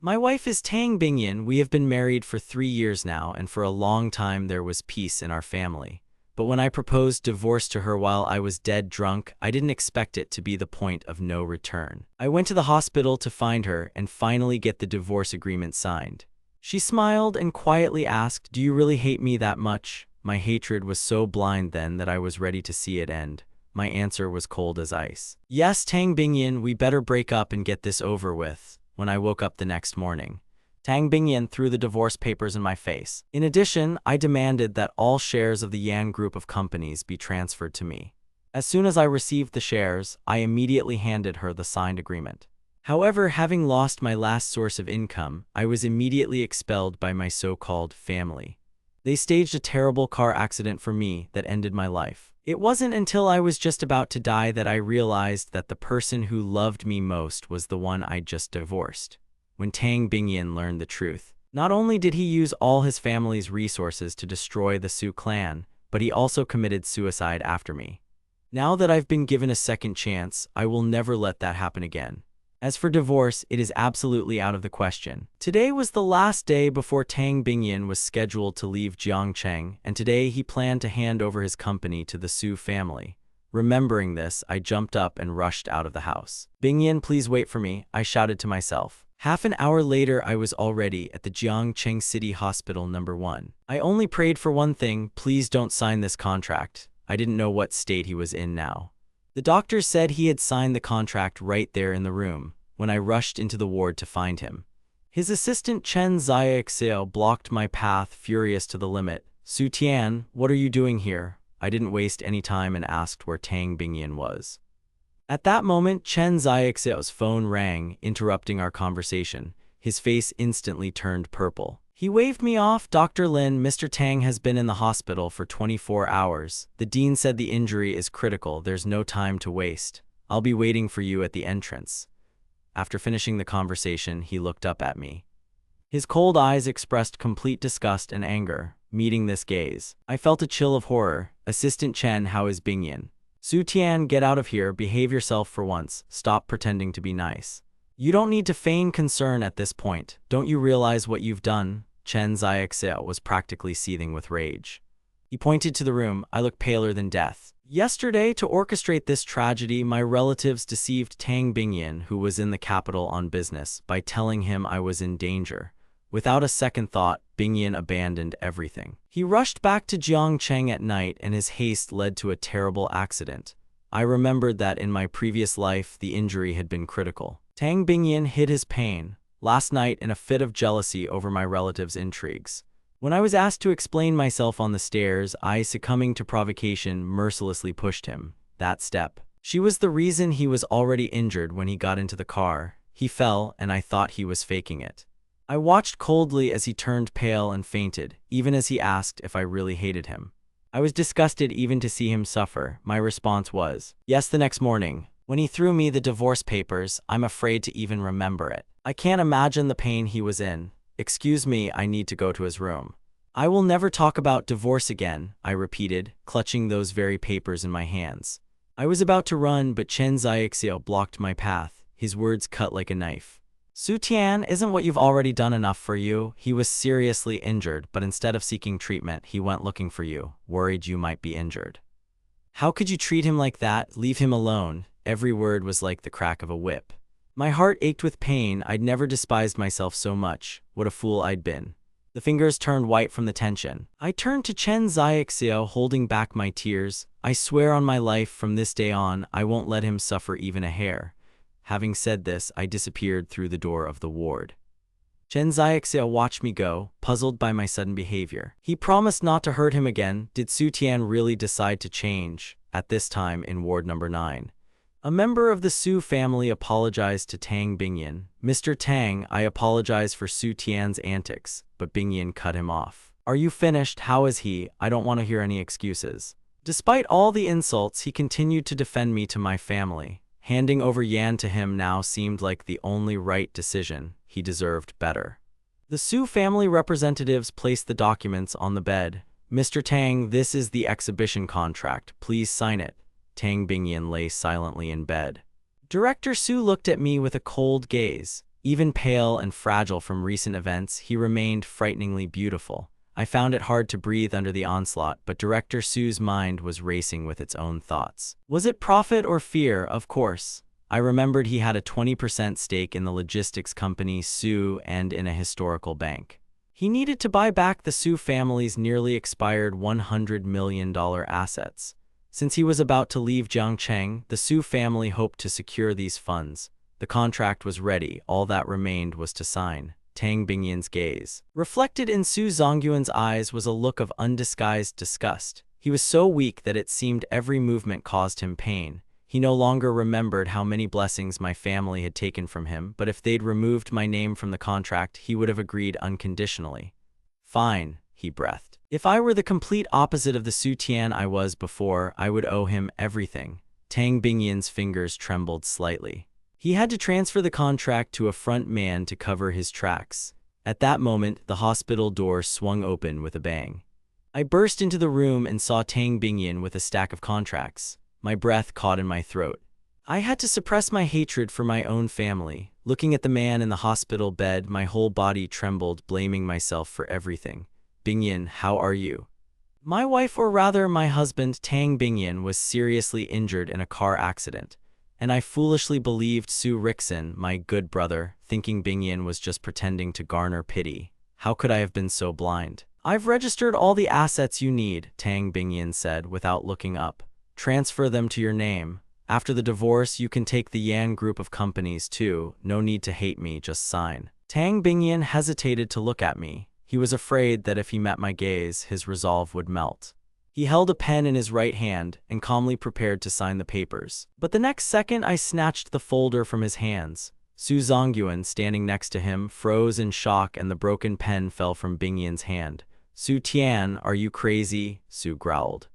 My wife is Tang Bingyan. We have been married for 3 years now, and for a long time there was peace in our family. But when I proposed divorce to her while I was dead drunk, I didn't expect it to be the point of no return. I went to the hospital to find her and finally get the divorce agreement signed. She smiled and quietly asked, "Do you really hate me that much?" My hatred was so blind then that I was ready to see it end. My answer was cold as ice. "Yes, Tang Bingyan, we better break up and get this over with." When I woke up the next morning, Tang Bingyan threw the divorce papers in my face. In addition, I demanded that all shares of the Yan group of companies be transferred to me. As soon as I received the shares, I immediately handed her the signed agreement. However, having lost my last source of income, I was immediately expelled by my so-called family. They staged a terrible car accident for me that ended my life. It wasn't until I was just about to die that I realized that the person who loved me most was the one I just divorced. When Tang Bingyan learned the truth, not only did he use all his family's resources to destroy the Su clan, but he also committed suicide after me. Now that I've been given a second chance, I will never let that happen again. As for divorce, it is absolutely out of the question. Today was the last day before Tang Bingyan was scheduled to leave Jiangcheng, and today he planned to hand over his company to the Su family. Remembering this, I jumped up and rushed out of the house. "Bingyan, please wait for me," I shouted to myself. Half an hour later, I was already at the Jiangcheng City Hospital No. 1. I only prayed for one thing: please don't sign this contract. I didn't know what state he was in now. The doctor said he had signed the contract right there in the room, when I rushed into the ward to find him. His assistant Chen Xiaoxiao blocked my path, furious to the limit. "Su Tian, what are you doing here?" I didn't waste any time and asked where Tang Bingyan was. At that moment, Chen Xiaoxiao's phone rang, interrupting our conversation. His face instantly turned purple. He waved me off. "Dr. Lin, Mr. Tang has been in the hospital for 24 hours. The dean said the injury is critical. There's no time to waste. I'll be waiting for you at the entrance." After finishing the conversation, he looked up at me. His cold eyes expressed complete disgust and anger. Meeting this gaze, I felt a chill of horror. "Assistant Chen, how is Bingyan?" "Su Tian, get out of here. Behave yourself for once. Stop pretending to be nice. You don't need to feign concern at this point. Don't you realize what you've done?" Chen Xiaoxiao was practically seething with rage. He pointed to the room. I looked paler than death. "Yesterday, to orchestrate this tragedy, my relatives deceived Tang Bingyan, who was in the capital on business, by telling him I was in danger. Without a second thought, Bingyan abandoned everything. He rushed back to Jiangcheng at night, and his haste led to a terrible accident. I remembered that in my previous life, the injury had been critical. Tang Bingyan hid his pain last night in a fit of jealousy over my relative's intrigues. When I was asked to explain myself on the stairs, I, succumbing to provocation, mercilessly pushed him. That step. She was the reason he was already injured when he got into the car. He fell, and I thought he was faking it. I watched coldly as he turned pale and fainted, even as he asked if I really hated him. I was disgusted even to see him suffer. My response was, yes. The next morning, when he threw me the divorce papers, I'm afraid to even remember it. I can't imagine the pain he was in. "Excuse me, I need to go to his room." "I will never talk about divorce again," I repeated, clutching those very papers in my hands. I was about to run, but Chen Xiaoxiao blocked my path. His words cut like a knife. "Su Tian, isn't what you've already done enough for you? He was seriously injured, but instead of seeking treatment, he went looking for you, worried you might be injured. How could you treat him like that? Leave him alone." Every word was like the crack of a whip. My heart ached with pain. I'd never despised myself so much. What a fool I'd been. The fingers turned white from the tension. I turned to Chen Xiaoxiao, holding back my tears. "I swear on my life, from this day on, I won't let him suffer even a hair." Having said this, I disappeared through the door of the ward. Chen Xiaoxiao watched me go, puzzled by my sudden behavior. He promised not to hurt him again. Did Su Tian really decide to change? At this time, in ward number 9. A member of the Su family apologized to Tang Bingyan. "Mr. Tang, I apologize for Su Tian's antics," but Bingyan cut him off. "Are you finished? How is he? I don't want to hear any excuses." Despite all the insults, he continued to defend me to my family. Handing over Yan to him now seemed like the only right decision. He deserved better. The Su family representatives placed the documents on the bed. "Mr. Tang, this is the exhibition contract. Please sign it." Tang Bingyan lay silently in bed. Director Su looked at me with a cold gaze. Even pale and fragile from recent events, he remained frighteningly beautiful. I found it hard to breathe under the onslaught, but Director Su's mind was racing with its own thoughts. Was it profit or fear? Of course. I remembered he had a 20% stake in the logistics company Su and in a historical bank. He needed to buy back the Su family's nearly expired $100 million assets. Since he was about to leave Jiangcheng, the Su family hoped to secure these funds. The contract was ready, all that remained was to sign. Tang Bingyan's gaze. Reflected in Su Zongyuan's eyes was a look of undisguised disgust. He was so weak that it seemed every movement caused him pain. He no longer remembered how many blessings my family had taken from him, but if they'd removed my name from the contract, he would have agreed unconditionally. Fine, he breathed. If I were the complete opposite of the Su Tian I was before, I would owe him everything. Tang Bingyan's fingers trembled slightly. He had to transfer the contract to a front man to cover his tracks. At that moment, the hospital door swung open with a bang. I burst into the room and saw Tang Bingyan with a stack of contracts. My breath caught in my throat. I had to suppress my hatred for my own family. Looking at the man in the hospital bed, my whole body trembled, blaming myself for everything. Bingyan, how are you? My wife, or rather my husband, Tang Bingyan, was seriously injured in a car accident. And I foolishly believed Su Rixin, my good brother, thinking Bingyan was just pretending to garner pity. How could I have been so blind? I've registered all the assets you need, Tang Bingyan said without looking up. Transfer them to your name. After the divorce, you can take the Yan group of companies too. No need to hate me, just sign. Tang Bingyan hesitated to look at me. He was afraid that if he met my gaze, his resolve would melt. He held a pen in his right hand and calmly prepared to sign the papers. But the next second, I snatched the folder from his hands. Su Zongyuan, standing next to him, froze in shock and the broken pen fell from Bingyan's hand. Su Tian, are you crazy? Su growled.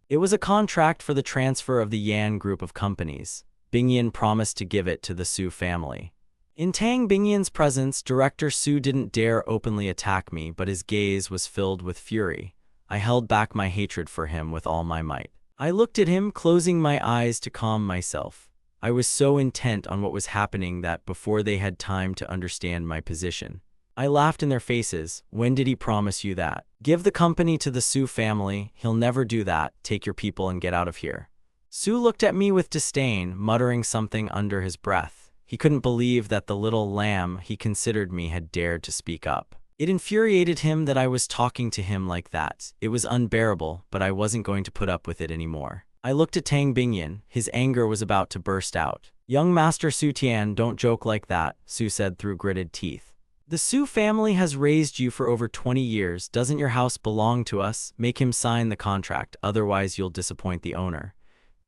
It was a contract for the transfer of the Yan group of companies. Bingyan promised to give it to the Su family. In Tang Bingyan's presence, Director Su didn't dare openly attack me, but his gaze was filled with fury. I held back my hatred for him with all my might. I looked at him, closing my eyes to calm myself. I was so intent on what was happening that before they had time to understand my position, I laughed in their faces. When did he promise you that? Give the company to the Su family. He'll never do that. Take your people and get out of here. Su looked at me with disdain, muttering something under his breath. He couldn't believe that the little lamb he considered me had dared to speak up. It infuriated him that I was talking to him like that. It was unbearable, but I wasn't going to put up with it anymore. I looked at Tang Bingyan. His anger was about to burst out. Young Master Su Tian, don't joke like that, Su said through gritted teeth. The Su family has raised you for over 20 years. Doesn't your house belong to us? Make him sign the contract, otherwise you'll disappoint the owner.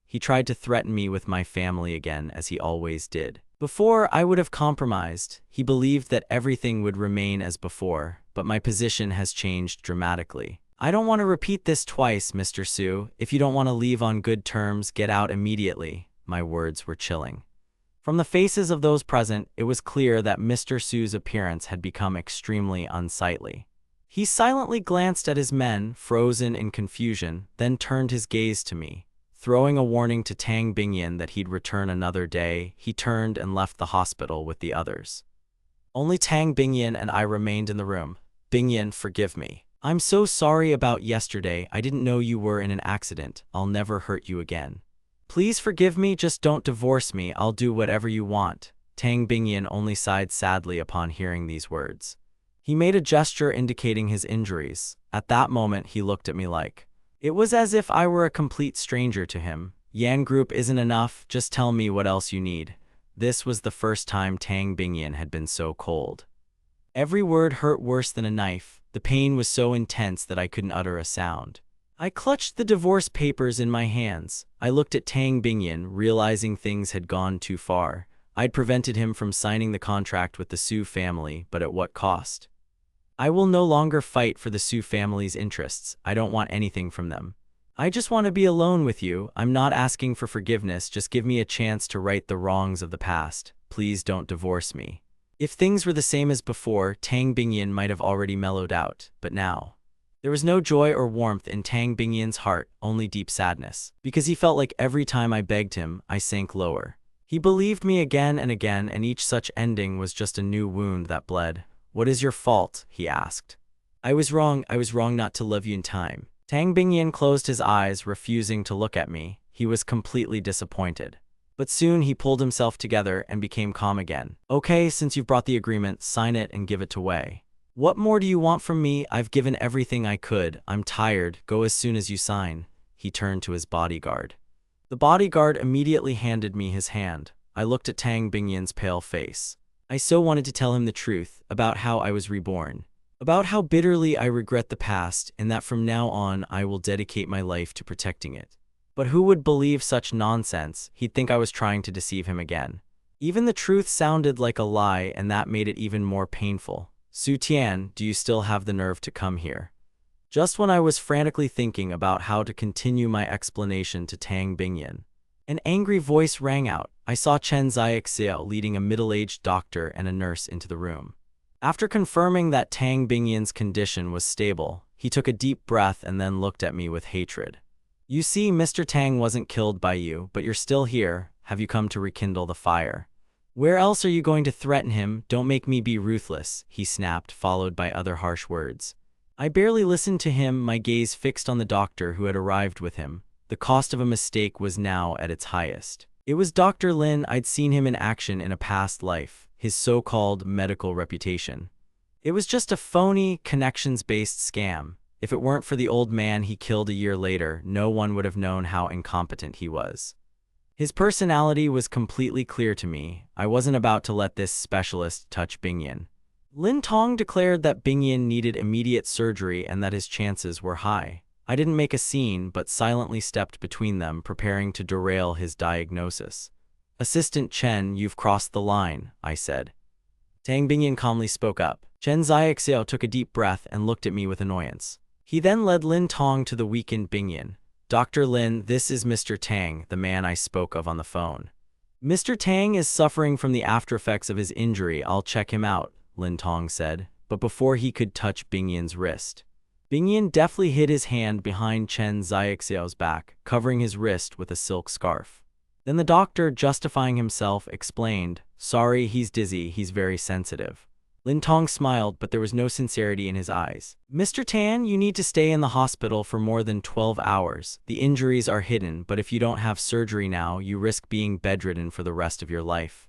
He tried to threaten me with my family again, as he always did. Before, I would have compromised. He believed that everything would remain as before, but my position has changed dramatically. I don't want to repeat this twice, Mr. Su. If you don't want to leave on good terms, get out immediately. My words were chilling. From the faces of those present, it was clear that Mr. Su's appearance had become extremely unsightly. He silently glanced at his men, frozen in confusion, then turned his gaze to me. Throwing a warning to Tang Bingyan that he'd return another day, he turned and left the hospital with the others. Only Tang Bingyan and I remained in the room. Bingyan, forgive me. I'm so sorry about yesterday. I didn't know you were in an accident. I'll never hurt you again. Please forgive me, just don't divorce me. I'll do whatever you want. Tang Bingyan only sighed sadly upon hearing these words. He made a gesture indicating his injuries. At that moment, he looked at me like, it was as if I were a complete stranger to him. Yan Group isn't enough, just tell me what else you need. This was the first time Tang Bingyan had been so cold. Every word hurt worse than a knife. The pain was so intense that I couldn't utter a sound. I clutched the divorce papers in my hands. I looked at Tang Bingyan, realizing things had gone too far. I'd prevented him from signing the contract with the Su family, but at what cost? I will no longer fight for the Su family's interests. I don't want anything from them. I just want to be alone with you. I'm not asking for forgiveness, just give me a chance to right the wrongs of the past. Please don't divorce me. If things were the same as before, Tang Bingyan might have already mellowed out, but now. There was no joy or warmth in Tang Bingyan's heart, only deep sadness, because he felt like every time I begged him, I sank lower. He believed me again and again, and each such ending was just a new wound that bled. "What is your fault?" he asked. I was wrong not to love you in time." Tang Bingyan closed his eyes, refusing to look at me. He was completely disappointed. But soon he pulled himself together and became calm again. "Okay, since you've brought the agreement, sign it and give it to Wei. What more do you want from me? I've given everything I could. I'm tired. Go as soon as you sign." He turned to his bodyguard. The bodyguard immediately handed me his hand. I looked at Tang Bingyan's pale face. I so wanted to tell him the truth about how I was reborn, about how bitterly I regret the past, and that from now on I will dedicate my life to protecting it. But who would believe such nonsense? He'd think I was trying to deceive him again. Even the truth sounded like a lie, and that made it even more painful. "Su Tian, do you still have the nerve to come here?" Just when I was frantically thinking about how to continue my explanation to Tang Bingyan, an angry voice rang out. I saw Chen Xiaoxiao leading a middle-aged doctor and a nurse into the room. After confirming that Tang Bingyan's condition was stable, he took a deep breath and then looked at me with hatred. "You see, Mr. Tang wasn't killed by you, but you're still here. Have you come to rekindle the fire? Where else are you going to threaten him? Don't make me be ruthless," he snapped, followed by other harsh words. I barely listened to him, my gaze fixed on the doctor who had arrived with him. The cost of a mistake was now at its highest. It was Dr. Lin. I'd seen him in action in a past life, his so-called medical reputation. It was just a phony, connections-based scam. If it weren't for the old man he killed a year later, no one would have known how incompetent he was. His personality was completely clear to me. I wasn't about to let this specialist touch Bingyan. Lin Tong declared that Bingyan needed immediate surgery and that his chances were high. I didn't make a scene, but silently stepped between them, preparing to derail his diagnosis. "Assistant Chen, you've crossed the line," I said. Tang Bingyan calmly spoke up. Chen Xiaoxiao took a deep breath and looked at me with annoyance. He then led Lin Tong to the weakened Bingyan. "Dr. Lin, this is Mr. Tang, the man I spoke of on the phone. Mr. Tang is suffering from the aftereffects of his injury. I'll check him out," Lin Tong said, but before he could touch Bingyan's wrist, Bingyan deftly hid his hand behind Chen Xiaoxiao's back, covering his wrist with a silk scarf. Then the doctor, justifying himself, explained, "Sorry, he's dizzy, he's very sensitive." Lin Tong smiled, but there was no sincerity in his eyes. "Mr. Tan, you need to stay in the hospital for more than 12 hours. The injuries are hidden, but if you don't have surgery now, you risk being bedridden for the rest of your life."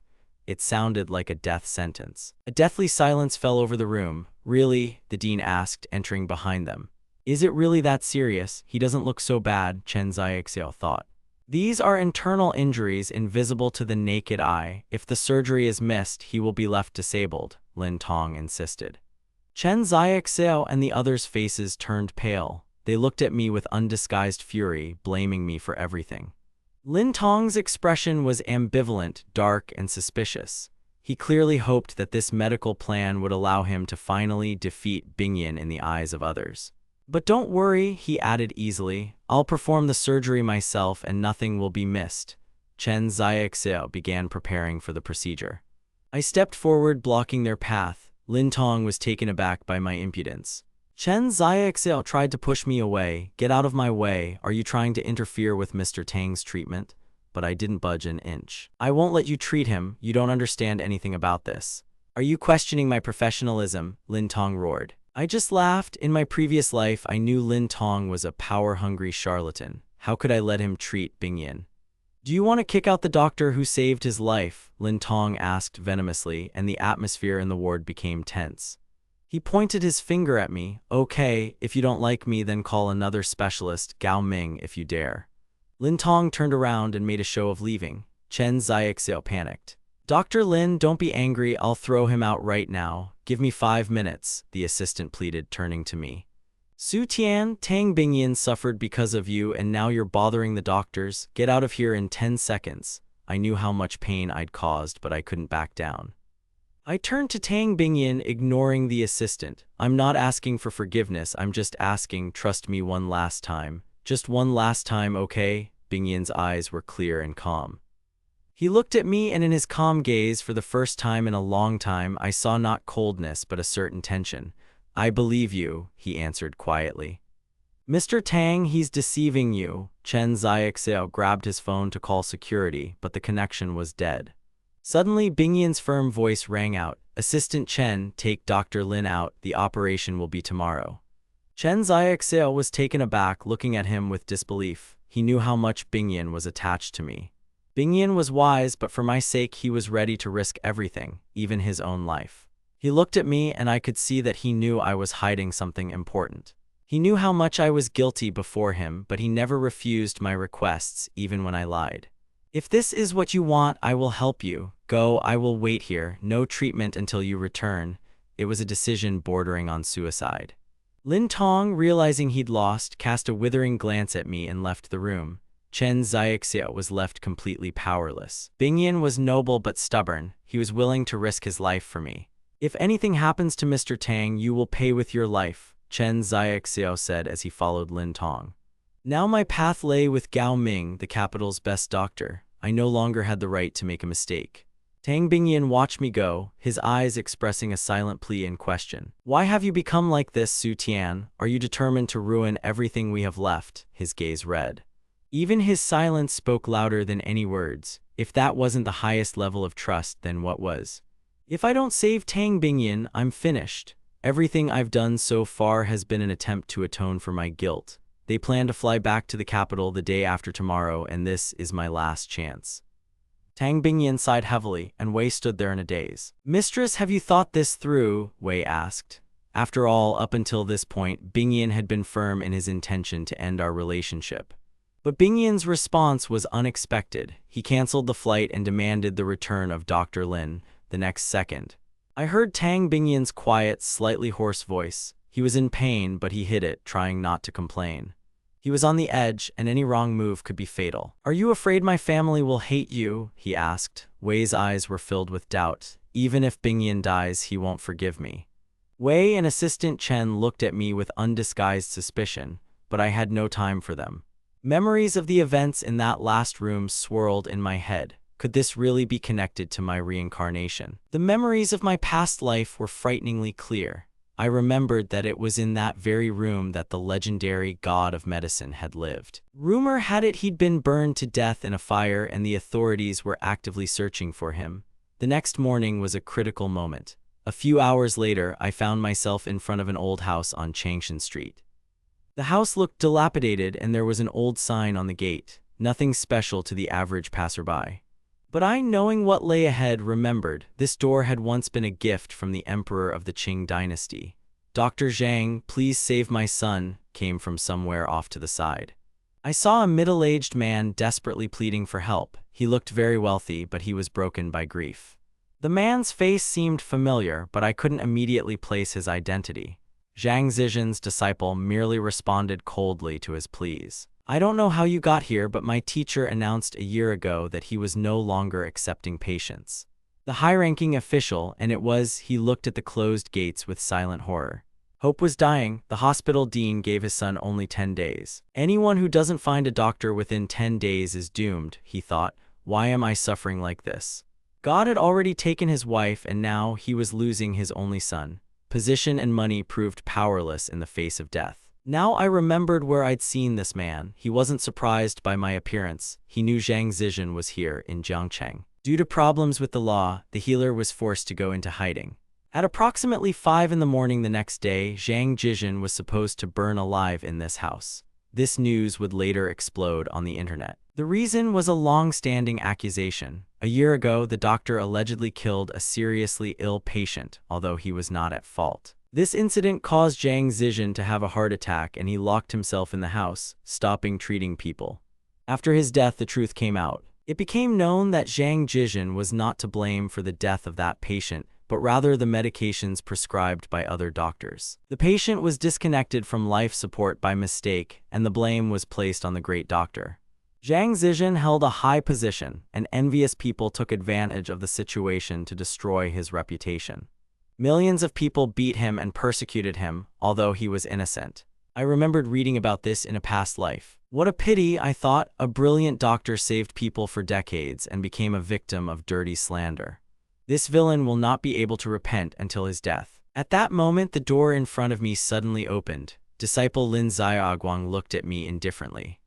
It sounded like a death sentence. A deathly silence fell over the room. "Really?" the dean asked, entering behind them. "Is it really that serious? He doesn't look so bad," Chen Xiaoxiao thought. "These are internal injuries invisible to the naked eye. If the surgery is missed, he will be left disabled," Lin Tong insisted. Chen Xiaoxiao and the others' faces turned pale. They looked at me with undisguised fury, blaming me for everything. Lin Tong's expression was ambivalent, dark, and suspicious. He clearly hoped that this medical plan would allow him to finally defeat Bingyan in the eyes of others. "But don't worry," he added easily. "I'll perform the surgery myself and nothing will be missed." Chen Xiaoxiao began preparing for the procedure. I stepped forward, blocking their path. Lin Tong was taken aback by my impudence. Chen Xiaoxiao tried to push me away. "Get out of my way. Are you trying to interfere with Mr. Tang's treatment?" But I didn't budge an inch. "I won't let you treat him. You don't understand anything about this." "Are you questioning my professionalism?" Lin Tong roared. I just laughed. In my previous life, I knew Lin Tong was a power-hungry charlatan. How could I let him treat Bingyan? "Do you want to kick out the doctor who saved his life?" Lin Tong asked venomously, and the atmosphere in the ward became tense. He pointed his finger at me. "Okay, if you don't like me, then call another specialist, Gao Ming, if you dare." Lin Tong turned around and made a show of leaving. Chen Xiaoxiao panicked. "Dr. Lin, don't be angry. I'll throw him out right now. Give me 5 minutes," the assistant pleaded, turning to me. "Su Tian, Tang Bingyan suffered because of you, and now you're bothering the doctors. Get out of here in 10 seconds. I knew how much pain I'd caused, but I couldn't back down. I turned to Tang Bingyan, ignoring the assistant. "I'm not asking for forgiveness. I'm just asking, trust me one last time. Just one last time, okay?" Bingyan's eyes were clear and calm. He looked at me, and in his calm gaze, for the first time in a long time, I saw not coldness but a certain tension. "I believe you," he answered quietly. Mr. Tang, he's deceiving you. Chen Xiaoxiao grabbed his phone to call security, but the connection was dead. Suddenly, Bingyan's firm voice rang out. Assistant Chen, take Dr. Lin out. The operation will be tomorrow. Chen Xiaoxiao was taken aback, looking at him with disbelief. He knew how much Bingyan was attached to me. Bingyan was wise, but for my sake he was ready to risk everything, even his own life. He looked at me and I could see that he knew I was hiding something important. He knew how much I was guilty before him, but he never refused my requests, even when I lied. If this is what you want, I will help you. Go, I will wait here. No treatment until you return. It was a decision bordering on suicide. Lin Tong, realizing he'd lost, cast a withering glance at me and left the room. Chen Xiaoxiao was left completely powerless. Bingyan was noble but stubborn. He was willing to risk his life for me. If anything happens to Mr. Tang, you will pay with your life, Chen Xiaoxiao said as he followed Lin Tong. Now my path lay with Gao Ming, the capital's best doctor. I no longer had the right to make a mistake. Tang Bingyan watched me go, his eyes expressing a silent plea and question. Why have you become like this, Su Tian? Are you determined to ruin everything we have left? His gaze read. Even his silence spoke louder than any words. If that wasn't the highest level of trust, then what was? If I don't save Tang Bingyan, I'm finished. Everything I've done so far has been an attempt to atone for my guilt. They plan to fly back to the capital the day after tomorrow, and this is my last chance. Tang Bingyan sighed heavily, and Wei stood there in a daze. Mistress, have you thought this through? Wei asked. After all, up until this point, Bingyan had been firm in his intention to end our relationship. But Bingyan's response was unexpected. He canceled the flight and demanded the return of Dr. Lin the next second. I heard Tang Bingyan's quiet, slightly hoarse voice. He was in pain, but he hid it, trying not to complain. He was on the edge, and any wrong move could be fatal. Are you afraid my family will hate you? He asked. Wei's eyes were filled with doubt. Even if Bingyan dies, he won't forgive me. Wei and Assistant Chen looked at me with undisguised suspicion, but I had no time for them. Memories of the events in that last room swirled in my head. Could this really be connected to my reincarnation? The memories of my past life were frighteningly clear. I remembered that it was in that very room that the legendary god of medicine had lived. Rumor had it he'd been burned to death in a fire, and the authorities were actively searching for him. The next morning was a critical moment. A few hours later, I found myself in front of an old house on Changshan Street. The house looked dilapidated, and there was an old sign on the gate, nothing special to the average passerby. But I, knowing what lay ahead, remembered this door had once been a gift from the emperor of the Qing dynasty. Dr. Zhang, please save my son, came from somewhere off to the side. I saw a middle-aged man desperately pleading for help. He looked very wealthy, but he was broken by grief. The man's face seemed familiar, but I couldn't immediately place his identity. Zhang Zizhen's disciple merely responded coldly to his pleas. I don't know how you got here, but my teacher announced a year ago that he was no longer accepting patients. The high-ranking official, and he looked at the closed gates with silent horror. Hope was dying. The hospital dean gave his son only 10 days. Anyone who doesn't find a doctor within 10 days is doomed, he thought. Why am I suffering like this? God had already taken his wife, and now he was losing his only son. Position and money proved powerless in the face of death. Now I remembered where I'd seen this man. He wasn't surprised by my appearance. He knew Zhang Zizhen was here in Jiangcheng. Due to problems with the law, the healer was forced to go into hiding. At approximately 5 in the morning the next day, Zhang Zizhen was supposed to burn alive in this house. This news would later explode on the internet. The reason was a long-standing accusation. A year ago, the doctor allegedly killed a seriously ill patient, although he was not at fault. This incident caused Zhang Zizhen to have a heart attack, and he locked himself in the house, stopping treating people. After his death, the truth came out. It became known that Zhang Zizhen was not to blame for the death of that patient, but rather the medications prescribed by other doctors. The patient was disconnected from life support by mistake, and the blame was placed on the great doctor. Zhang Zizhen held a high position, and envious people took advantage of the situation to destroy his reputation. Millions of people beat him and persecuted him, although he was innocent. I remembered reading about this in a past life. What a pity, I thought. A brilliant doctor saved people for decades and became a victim of dirty slander. This villain will not be able to repent until his death. At that moment, the door in front of me suddenly opened. Disciple Lin Xiaoguang looked at me indifferently.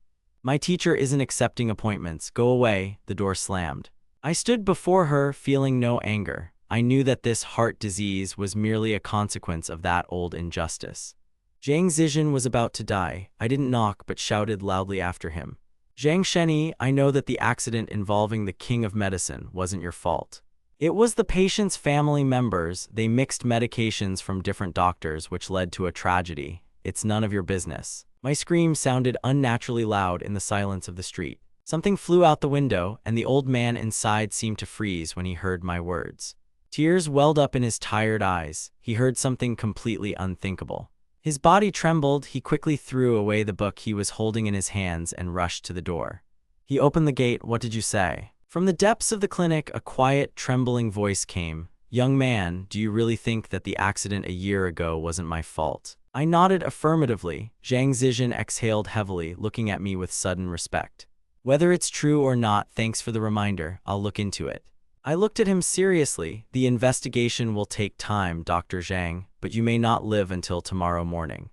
My teacher isn't accepting appointments. Go away, the door slammed. I stood before her, feeling no anger. I knew that this heart disease was merely a consequence of that old injustice. Zhang Zizhen was about to die. I didn't knock but shouted loudly after him. Zhang Sheni, I know that the accident involving the king of medicine wasn't your fault. It was the patient's family members. They mixed medications from different doctors, which led to a tragedy. It's none of your business. My scream sounded unnaturally loud in the silence of the street. Something flew out the window, and the old man inside seemed to freeze when he heard my words. Tears welled up in his tired eyes. He heard something completely unthinkable. His body trembled. He quickly threw away the book he was holding in his hands and rushed to the door. He opened the gate. What did you say? From the depths of the clinic, a quiet, trembling voice came. Young man, do you really think that the accident a year ago wasn't my fault? I nodded affirmatively. Zhang Zizhen exhaled heavily, looking at me with sudden respect. Whether it's true or not, thanks for the reminder. I'll look into it. I looked at him seriously. The investigation will take time, Dr. Zhang, but you may not live until tomorrow morning.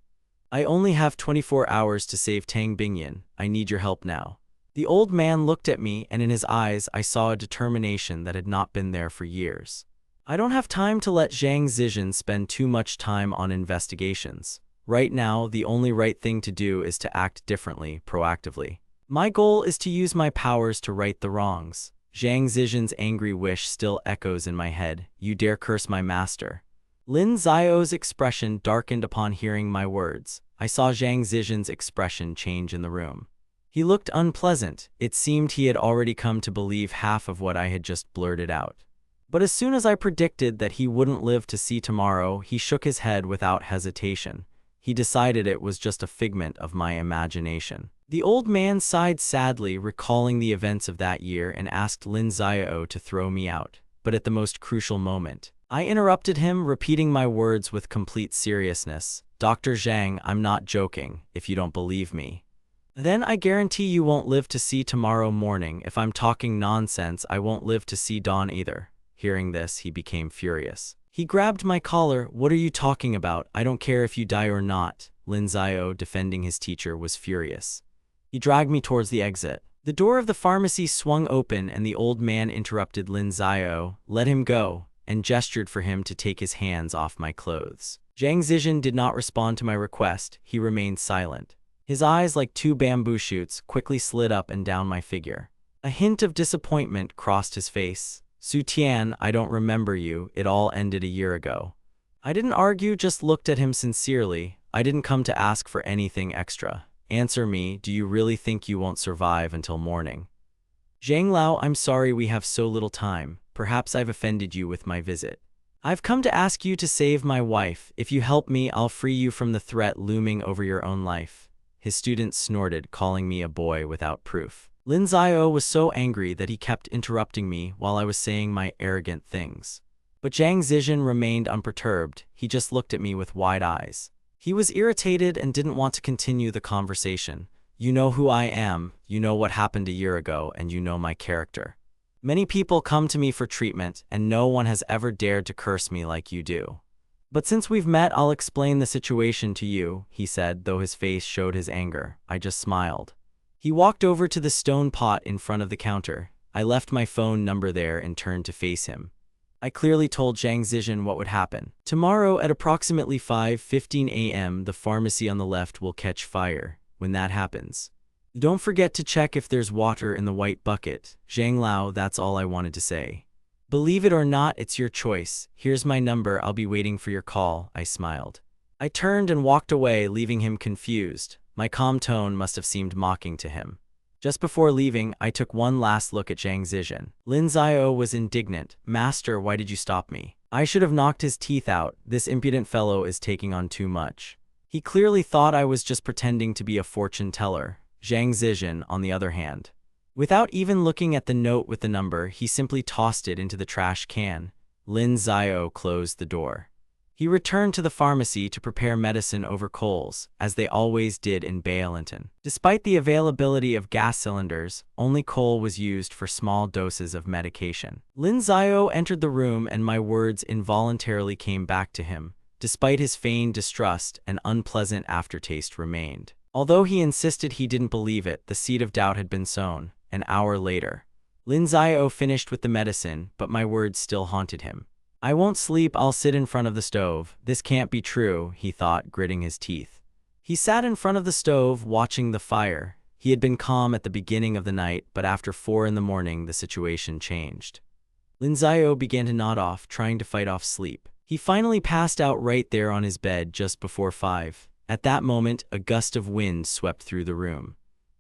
I only have 24 hours to save Tang Bingyan. I need your help now. The old man looked at me, and in his eyes I saw a determination that had not been there for years. I don't have time to let Zhang Zizhen spend too much time on investigations. Right now, the only right thing to do is to act differently, proactively. My goal is to use my powers to right the wrongs. Zhang Zizhen's angry wish still echoes in my head. You dare curse my master. Lin Xiao's expression darkened upon hearing my words. I saw Zhang Zizhen's expression change in the room. He looked unpleasant. It seemed he had already come to believe half of what I had just blurted out. But as soon as I predicted that he wouldn't live to see tomorrow, he shook his head without hesitation. He decided it was just a figment of my imagination. The old man sighed sadly, recalling the events of that year, and asked Lin Xiao to throw me out. But at the most crucial moment, I interrupted him, repeating my words with complete seriousness. Dr. Zhang, I'm not joking, if you don't believe me. Then I guarantee you won't live to see tomorrow morning. If I'm talking nonsense, I won't live to see dawn either. Hearing this, he became furious. He grabbed my collar. What are you talking about? I don't care if you die or not. Lin Xiao, defending his teacher, was furious. He dragged me towards the exit. The door of the pharmacy swung open, and the old man interrupted Lin Xiao, let him go, and gestured for him to take his hands off my clothes. Zhang Zizhen did not respond to my request. He remained silent. His eyes, like two bamboo shoots, quickly slid up and down my figure. A hint of disappointment crossed his face. Su Tian, I don't remember you. It all ended a year ago. I didn't argue, just looked at him sincerely. I didn't come to ask for anything extra. Answer me, do you really think you won't survive until morning? Zhang Lao, I'm sorry we have so little time. Perhaps I've offended you with my visit. I've come to ask you to save my wife. If you help me, I'll free you from the threat looming over your own life. His student snorted, calling me a boy without proof. Lin Xiao was so angry that he kept interrupting me while I was saying my arrogant things. But Zhang Zizhen remained unperturbed. He just looked at me with wide eyes. He was irritated and didn't want to continue the conversation. You know who I am, you know what happened a year ago, and you know my character. Many people come to me for treatment, and no one has ever dared to curse me like you do. But since we've met, I'll explain the situation to you, he said, though his face showed his anger. I just smiled. He walked over to the stone pot in front of the counter. I left my phone number there and turned to face him. I clearly told Zhang Zizhen what would happen. Tomorrow at approximately 5:15 a.m., the pharmacy on the left will catch fire. When that happens, don't forget to check if there's water in the white bucket. Zhang Lao, that's all I wanted to say. Believe it or not, it's your choice. Here's my number. I'll be waiting for your call. I smiled. I turned and walked away, leaving him confused. My calm tone must have seemed mocking to him. Just before leaving, I took one last look at Zhang Zizhen. Lin Xiao was indignant. Master, why did you stop me? I should have knocked his teeth out. This impudent fellow is taking on too much. He clearly thought I was just pretending to be a fortune teller. Zhang Zizhen, on the other hand, without even looking at the note with the number, he simply tossed it into the trash can. Lin Xiao closed the door. He returned to the pharmacy to prepare medicine over coals, as they always did in Baolinton. Despite the availability of gas cylinders, only coal was used for small doses of medication. Lin Xiao entered the room, and my words involuntarily came back to him. Despite his feigned distrust, an unpleasant aftertaste remained. Although he insisted he didn't believe it, the seed of doubt had been sown. An hour later, Lin Ziao finished with the medicine, but my words still haunted him. I won't sleep, I'll sit in front of the stove. This can't be true, he thought, gritting his teeth. He sat in front of the stove, watching the fire. He had been calm at the beginning of the night, but after 4 in the morning, the situation changed. Lin Ziao began to nod off, trying to fight off sleep. He finally passed out right there on his bed just before 5. At that moment, a gust of wind swept through the room.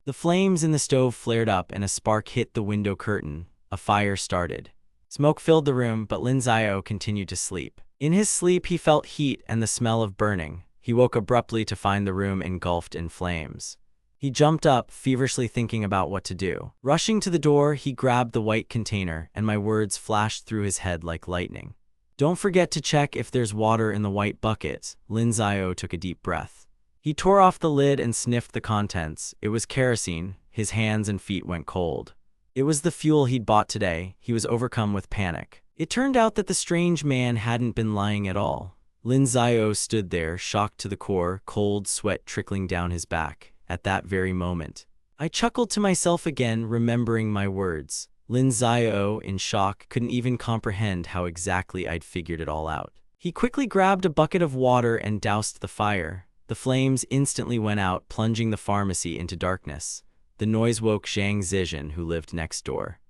The flames in the stove flared up and a spark hit the window curtain. A fire started. Smoke filled the room, but Lin Ziao continued to sleep. In his sleep, he felt heat and the smell of burning. He woke abruptly to find the room engulfed in flames. He jumped up, feverishly thinking about what to do. Rushing to the door, he grabbed the white container, and my words flashed through his head like lightning. Don't forget to check if there's water in the white bucket. Lin Ziao took a deep breath. He tore off the lid and sniffed the contents. It was kerosene. His hands and feet went cold. It was the fuel he'd bought today. He was overcome with panic. It turned out that the strange man hadn't been lying at all. Lin Ziao stood there, shocked to the core, cold sweat trickling down his back. At that very moment, I chuckled to myself again, remembering my words. Lin Ziao, in shock, couldn't even comprehend how exactly I'd figured it all out. He quickly grabbed a bucket of water and doused the fire. The flames instantly went out, plunging the pharmacy into darkness. The noise woke Zhang Zizhen, who lived next door.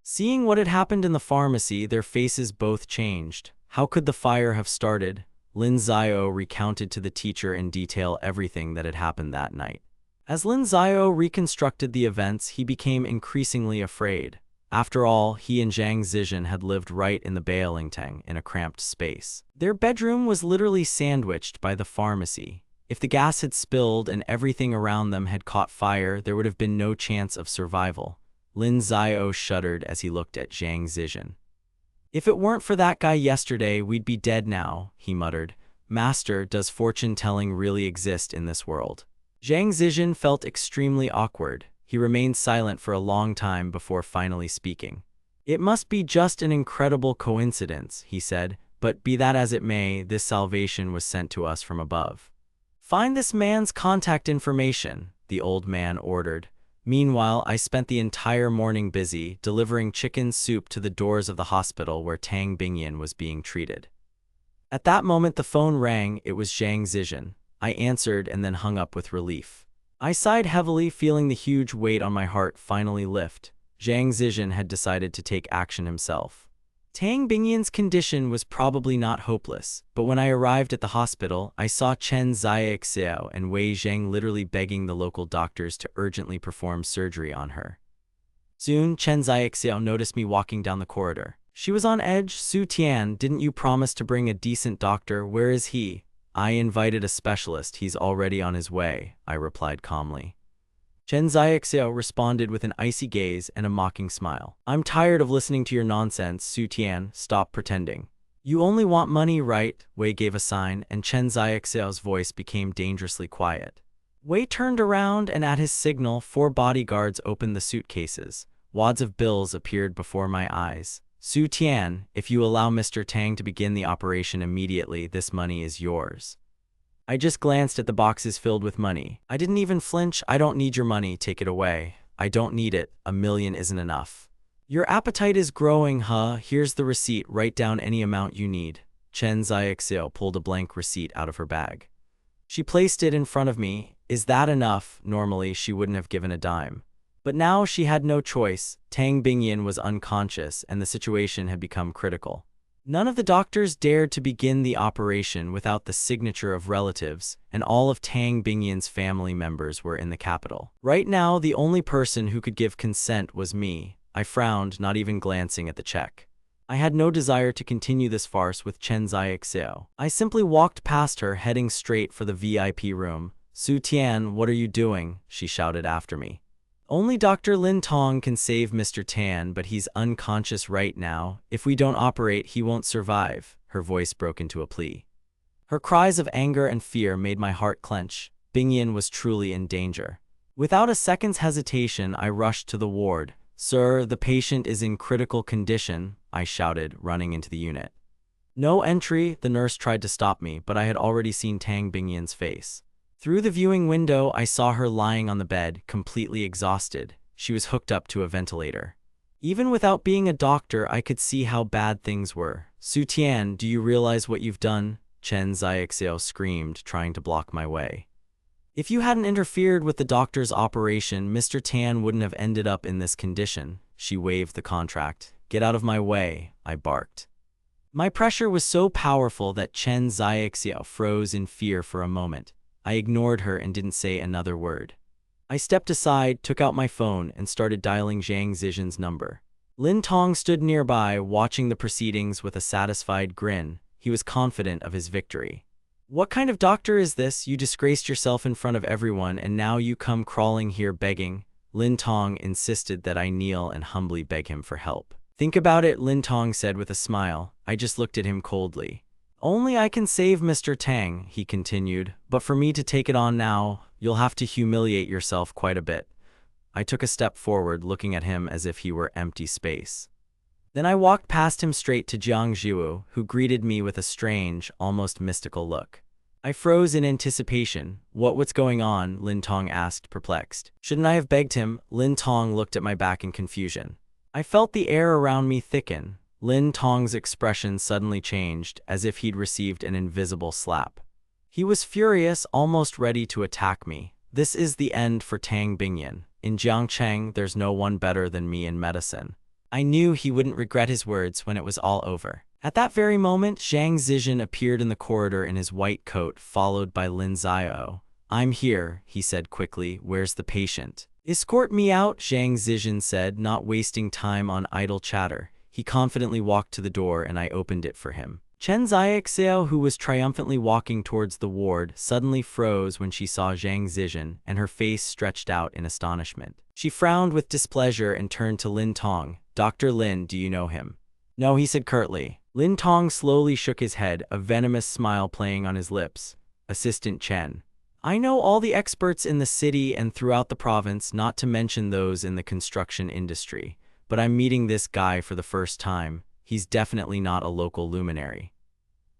Seeing what had happened in the pharmacy, their faces both changed. How could the fire have started? Lin Ziao recounted to the teacher in detail everything that had happened that night. As Lin Ziao reconstructed the events, he became increasingly afraid. After all, he and Zhang Zizhen had lived right in the Baolingtang in a cramped space. Their bedroom was literally sandwiched by the pharmacy. If the gas had spilled and everything around them had caught fire, there would have been no chance of survival. Lin Ziao shuddered as he looked at Zhang Zizhen. If it weren't for that guy yesterday, we'd be dead now, he muttered. Master, does fortune-telling really exist in this world? Zhang Zizhen felt extremely awkward. He remained silent for a long time before finally speaking. It must be just an incredible coincidence, he said, but be that as it may, this salvation was sent to us from above. Find this man's contact information, the old man ordered. Meanwhile, I spent the entire morning busy, delivering chicken soup to the doors of the hospital where Tang Bingyan was being treated. At that moment the phone rang. It was Zhang Zizhen. I answered and then hung up with relief. I sighed heavily, feeling the huge weight on my heart finally lift. Zhang Zizhen had decided to take action himself. Tang Bingyan's condition was probably not hopeless, but when I arrived at the hospital, I saw Chen Ziaxiao and Wei Zheng literally begging the local doctors to urgently perform surgery on her. Soon, Chen Ziaxiao noticed me walking down the corridor. She was on edge. Su Tian, didn't you promise to bring a decent doctor? Where is he? I invited a specialist. He's already on his way, I replied calmly. Chen Ziaxiao responded with an icy gaze and a mocking smile. I'm tired of listening to your nonsense, Su Tian. Stop pretending. You only want money, right? Wei gave a sign, and Chen Ziaxiao's voice became dangerously quiet. Wei turned around, and at his signal, 4 bodyguards opened the suitcases. Wads of bills appeared before my eyes. Su Tian, if you allow Mr. Tang to begin the operation immediately, this money is yours. I just glanced at the boxes filled with money. I didn't even flinch. I don't need your money, take it away. I don't need it, $1 million isn't enough. Your appetite is growing, huh? Here's the receipt, write down any amount you need. Chen Ziaxiao pulled a blank receipt out of her bag. She placed it in front of me. Is that enough? Normally, she wouldn't have given a dime. But now she had no choice. Tang Bingyan was unconscious and the situation had become critical. None of the doctors dared to begin the operation without the signature of relatives, and all of Tang Bingyan's family members were in the capital. Right now, the only person who could give consent was me. I frowned, not even glancing at the check. I had no desire to continue this farce with Chen Ziaxiao. I simply walked past her, heading straight for the VIP room. Su Tian, what are you doing? She shouted after me. Only Dr. Lin Tong can save Mr. Tan, but he's unconscious right now. If we don't operate, he won't survive. Her voice broke into a plea. Her cries of anger and fear made my heart clench. Bingyan was truly in danger. Without a second's hesitation, I rushed to the ward. Sir, the patient is in critical condition, I shouted, running into the unit. No entry, the nurse tried to stop me, but I had already seen Tang Bingyan's face. Through the viewing window, I saw her lying on the bed, completely exhausted. She was hooked up to a ventilator. Even without being a doctor, I could see how bad things were. Su Tian, do you realize what you've done? Chen Xiaoxiao screamed, trying to block my way. If you hadn't interfered with the doctor's operation, Mr. Tan wouldn't have ended up in this condition. She waved the contract. Get out of my way, I barked. My pressure was so powerful that Chen Xiaoxiao froze in fear for a moment. I ignored her and didn't say another word. I stepped aside, took out my phone, and started dialing Zhang Zizhen's number. Lin Tong stood nearby, watching the proceedings with a satisfied grin. He was confident of his victory. What kind of doctor is this? You disgraced yourself in front of everyone, and now you come crawling here begging. Lin Tong insisted that I kneel and humbly beg him for help. Think about it, Lin Tong said with a smile. I just looked at him coldly. Only I can save Mr. Tang, he continued, but for me to take it on now, you'll have to humiliate yourself quite a bit. I took a step forward, looking at him as if he were empty space. Then I walked past him straight to Jiang Zhiwu, who greeted me with a strange, almost mystical look. I froze in anticipation. What's going on? Lin Tong asked, perplexed. Shouldn't I have begged him? Lin Tong looked at my back in confusion. I felt the air around me thicken. Lin Tong's expression suddenly changed, as if he'd received an invisible slap. He was furious, almost ready to attack me. This is the end for Tang Bingyan. In Jiangcheng, there's no one better than me in medicine. I knew he wouldn't regret his words when it was all over. At that very moment, Zhang Zizhen appeared in the corridor in his white coat, followed by Lin Xiao. I'm here, he said quickly. Where's the patient? Escort me out, Zhang Zizhen said, not wasting time on idle chatter. He confidently walked to the door and I opened it for him. Chen Xiaoxiao, who was triumphantly walking towards the ward, suddenly froze when she saw Zhang Zizhen, and her face stretched out in astonishment. She frowned with displeasure and turned to Lin Tong. Dr. Lin, do you know him? No, he said curtly. Lin Tong slowly shook his head, a venomous smile playing on his lips. Assistant Chen. I know all the experts in the city and throughout the province, not to mention those in the construction industry. But I'm meeting this guy for the first time. He's definitely not a local luminary.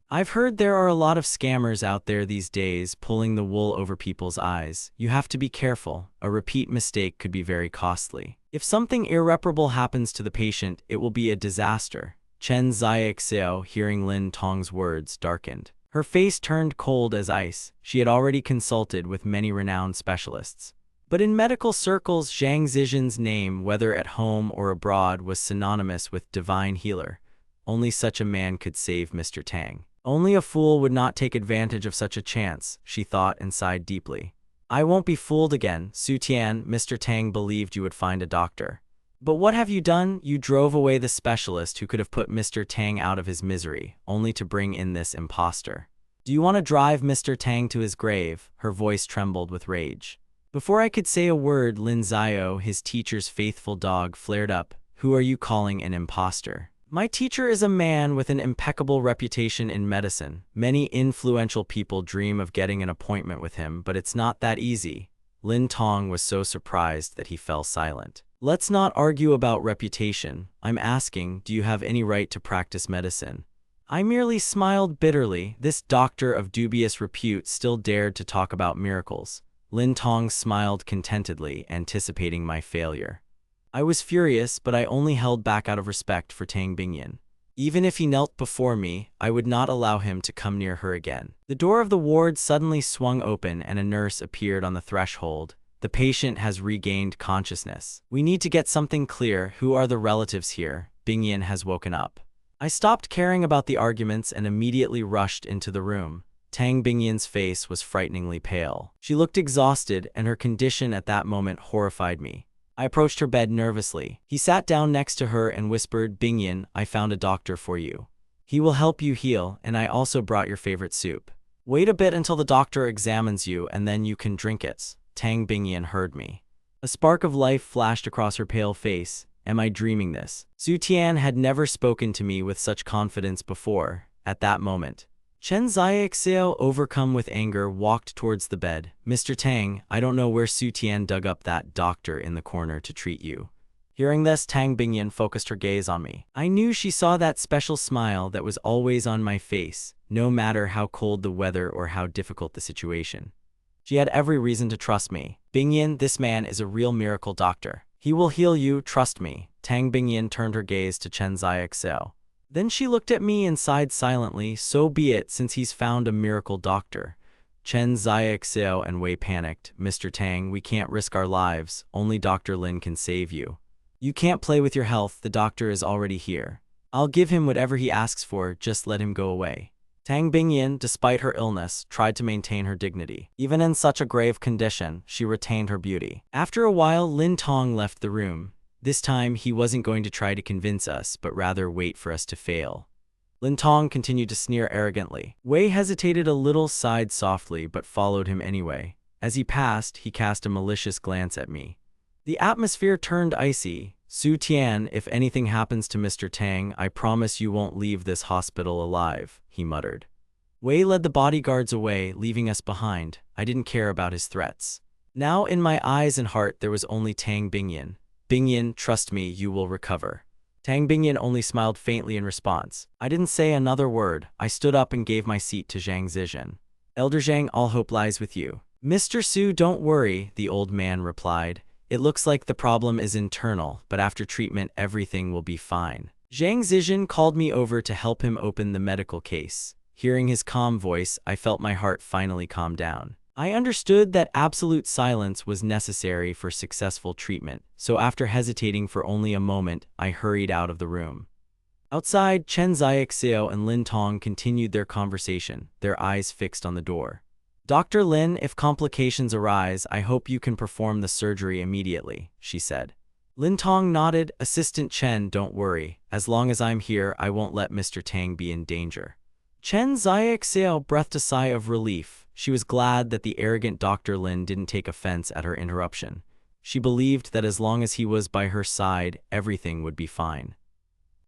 I've heard there are a lot of scammers out there these days, pulling the wool over people's eyes. You have to be careful. A repeat mistake could be very costly. If something irreparable happens to the patient, it will be a disaster. Chen Xiaoxiao, hearing Lin Tong's words, darkened. Her face turned cold as ice. She had already consulted with many renowned specialists. But in medical circles, Zhang Zizhen's name, whether at home or abroad, was synonymous with divine healer. Only such a man could save Mr. Tang. Only a fool would not take advantage of such a chance, she thought and sighed deeply. I won't be fooled again, Su Tian. Mr. Tang believed you would find a doctor. But what have you done? You drove away the specialist who could have put Mr. Tang out of his misery, only to bring in this imposter. Do you want to drive Mr. Tang to his grave? Her voice trembled with rage. Before I could say a word, Lin Xiao, his teacher's faithful dog, flared up. Who are you calling an imposter? My teacher is a man with an impeccable reputation in medicine. Many influential people dream of getting an appointment with him, but it's not that easy. Lin Tong was so surprised that he fell silent. Let's not argue about reputation. I'm asking, do you have any right to practice medicine? I merely smiled bitterly. This doctor of dubious repute still dared to talk about miracles. Lin Tong smiled contentedly, anticipating my failure. I was furious, but I only held back out of respect for Tang Bingyan. Even if he knelt before me, I would not allow him to come near her again. The door of the ward suddenly swung open and a nurse appeared on the threshold. The patient has regained consciousness. We need to get something clear. Who are the relatives here? Bingyan has woken up. I stopped caring about the arguments and immediately rushed into the room. Tang Bingyan's face was frighteningly pale. She looked exhausted, and her condition at that moment horrified me. I approached her bed nervously. He sat down next to her and whispered, Bingyan, I found a doctor for you. He will help you heal, and I also brought your favorite soup. Wait a bit until the doctor examines you, and then you can drink it. Tang Bingyan heard me. A spark of life flashed across her pale face. Am I dreaming this? Su Tian had never spoken to me with such confidence before. At that moment, Chen Xiaoxiao, overcome with anger, walked towards the bed. Mr. Tang, I don't know where Su Tian dug up that doctor in the corner to treat you. Hearing this, Tang Bingyan focused her gaze on me. I knew she saw that special smile that was always on my face, no matter how cold the weather or how difficult the situation. She had every reason to trust me. Bingyan, this man is a real miracle doctor. He will heal you, trust me. Tang Bingyan turned her gaze to Chen Xiaoxiao. Then she looked at me and sighed silently. So be it, since he's found a miracle doctor. Chen Xiaoxiao and Wei panicked. Mr. Tang, we can't risk our lives. Only Dr. Lin can save you. You can't play with your health. The doctor is already here. I'll give him whatever he asks for. Just let him go away. Tang Bingyan, despite her illness, tried to maintain her dignity. Even in such a grave condition, she retained her beauty. After a while, Lin Tong left the room. This time, he wasn't going to try to convince us, but rather wait for us to fail. Lin Tong continued to sneer arrogantly. Wei hesitated a little, sighed softly, but followed him anyway. As he passed, he cast a malicious glance at me. The atmosphere turned icy. Su Tian, if anything happens to Mr. Tang, I promise you won't leave this hospital alive, he muttered. Wei led the bodyguards away, leaving us behind. I didn't care about his threats. Now in my eyes and heart there was only Tang Bingyan. Bingyan, trust me, you will recover. Tang Bingyan only smiled faintly in response. I didn't say another word. I stood up and gave my seat to Zhang Zizhen. Elder Zhang, all hope lies with you. Mr. Su, don't worry, the old man replied. It looks like the problem is internal, but after treatment everything will be fine. Zhang Zizhen called me over to help him open the medical case. Hearing his calm voice, I felt my heart finally calm down. I understood that absolute silence was necessary for successful treatment, so after hesitating for only a moment, I hurried out of the room. Outside, Chen Xiaoxiao and Lin Tong continued their conversation, their eyes fixed on the door. Dr. Lin, if complications arise, I hope you can perform the surgery immediately, she said. Lin Tong nodded. Assistant Chen, don't worry. As long as I'm here, I won't let Mr. Tang be in danger. Chen Xiaoxiao breathed a sigh of relief. She was glad that the arrogant Dr. Lin didn't take offense at her interruption. She believed that as long as he was by her side, everything would be fine.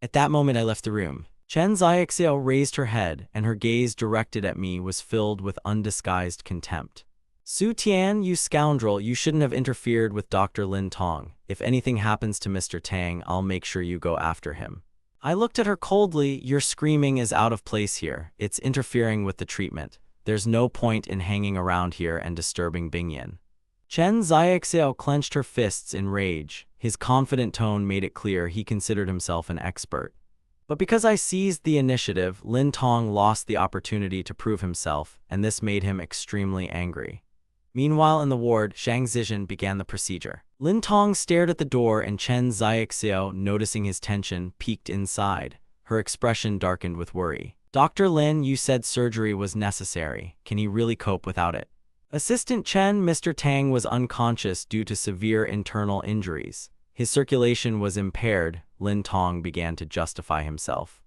At that moment I left the room. Chen Xiaoxiao raised her head, and her gaze directed at me was filled with undisguised contempt. Su Tian, you scoundrel, you shouldn't have interfered with Dr. Lin Tong. If anything happens to Mr. Tang, I'll make sure you go after him. I looked at her coldly. Your screaming is out of place here. It's interfering with the treatment. There's no point in hanging around here and disturbing Bingyan. Chen Xiaoxiao clenched her fists in rage. His confident tone made it clear he considered himself an expert. But because I seized the initiative, Lin Tong lost the opportunity to prove himself, and this made him extremely angry. Meanwhile, in the ward, Zhang Zizhen began the procedure. Lin Tong stared at the door, and Chen Xiaoxiao, noticing his tension, peeked inside. Her expression darkened with worry. Dr. Lin, you said surgery was necessary. Can he really cope without it? Assistant Chen, Mr. Tang was unconscious due to severe internal injuries. His circulation was impaired. Lin Tong began to justify himself.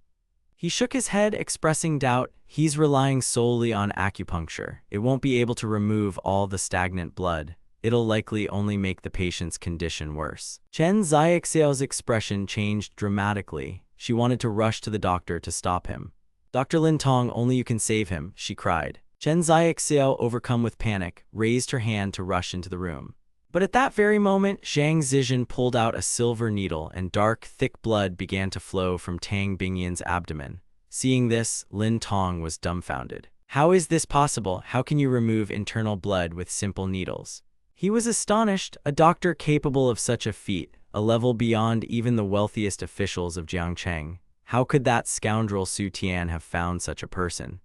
He shook his head, expressing doubt. He's relying solely on acupuncture. It won't be able to remove all the stagnant blood. It'll likely only make the patient's condition worse. Chen Xiaoxiao's expression changed dramatically. She wanted to rush to the doctor to stop him. Dr. Lin Tong, only you can save him, she cried. Chen Xiaoxiao, overcome with panic, raised her hand to rush into the room. But at that very moment, Zhang Zizhen pulled out a silver needle, and dark, thick blood began to flow from Tang Bingyan's abdomen. Seeing this, Lin Tong was dumbfounded. How is this possible? How can you remove internal blood with simple needles? He was astonished. A doctor capable of such a feat, a level beyond even the wealthiest officials of Jiangcheng. How could that scoundrel Su Tian have found such a person?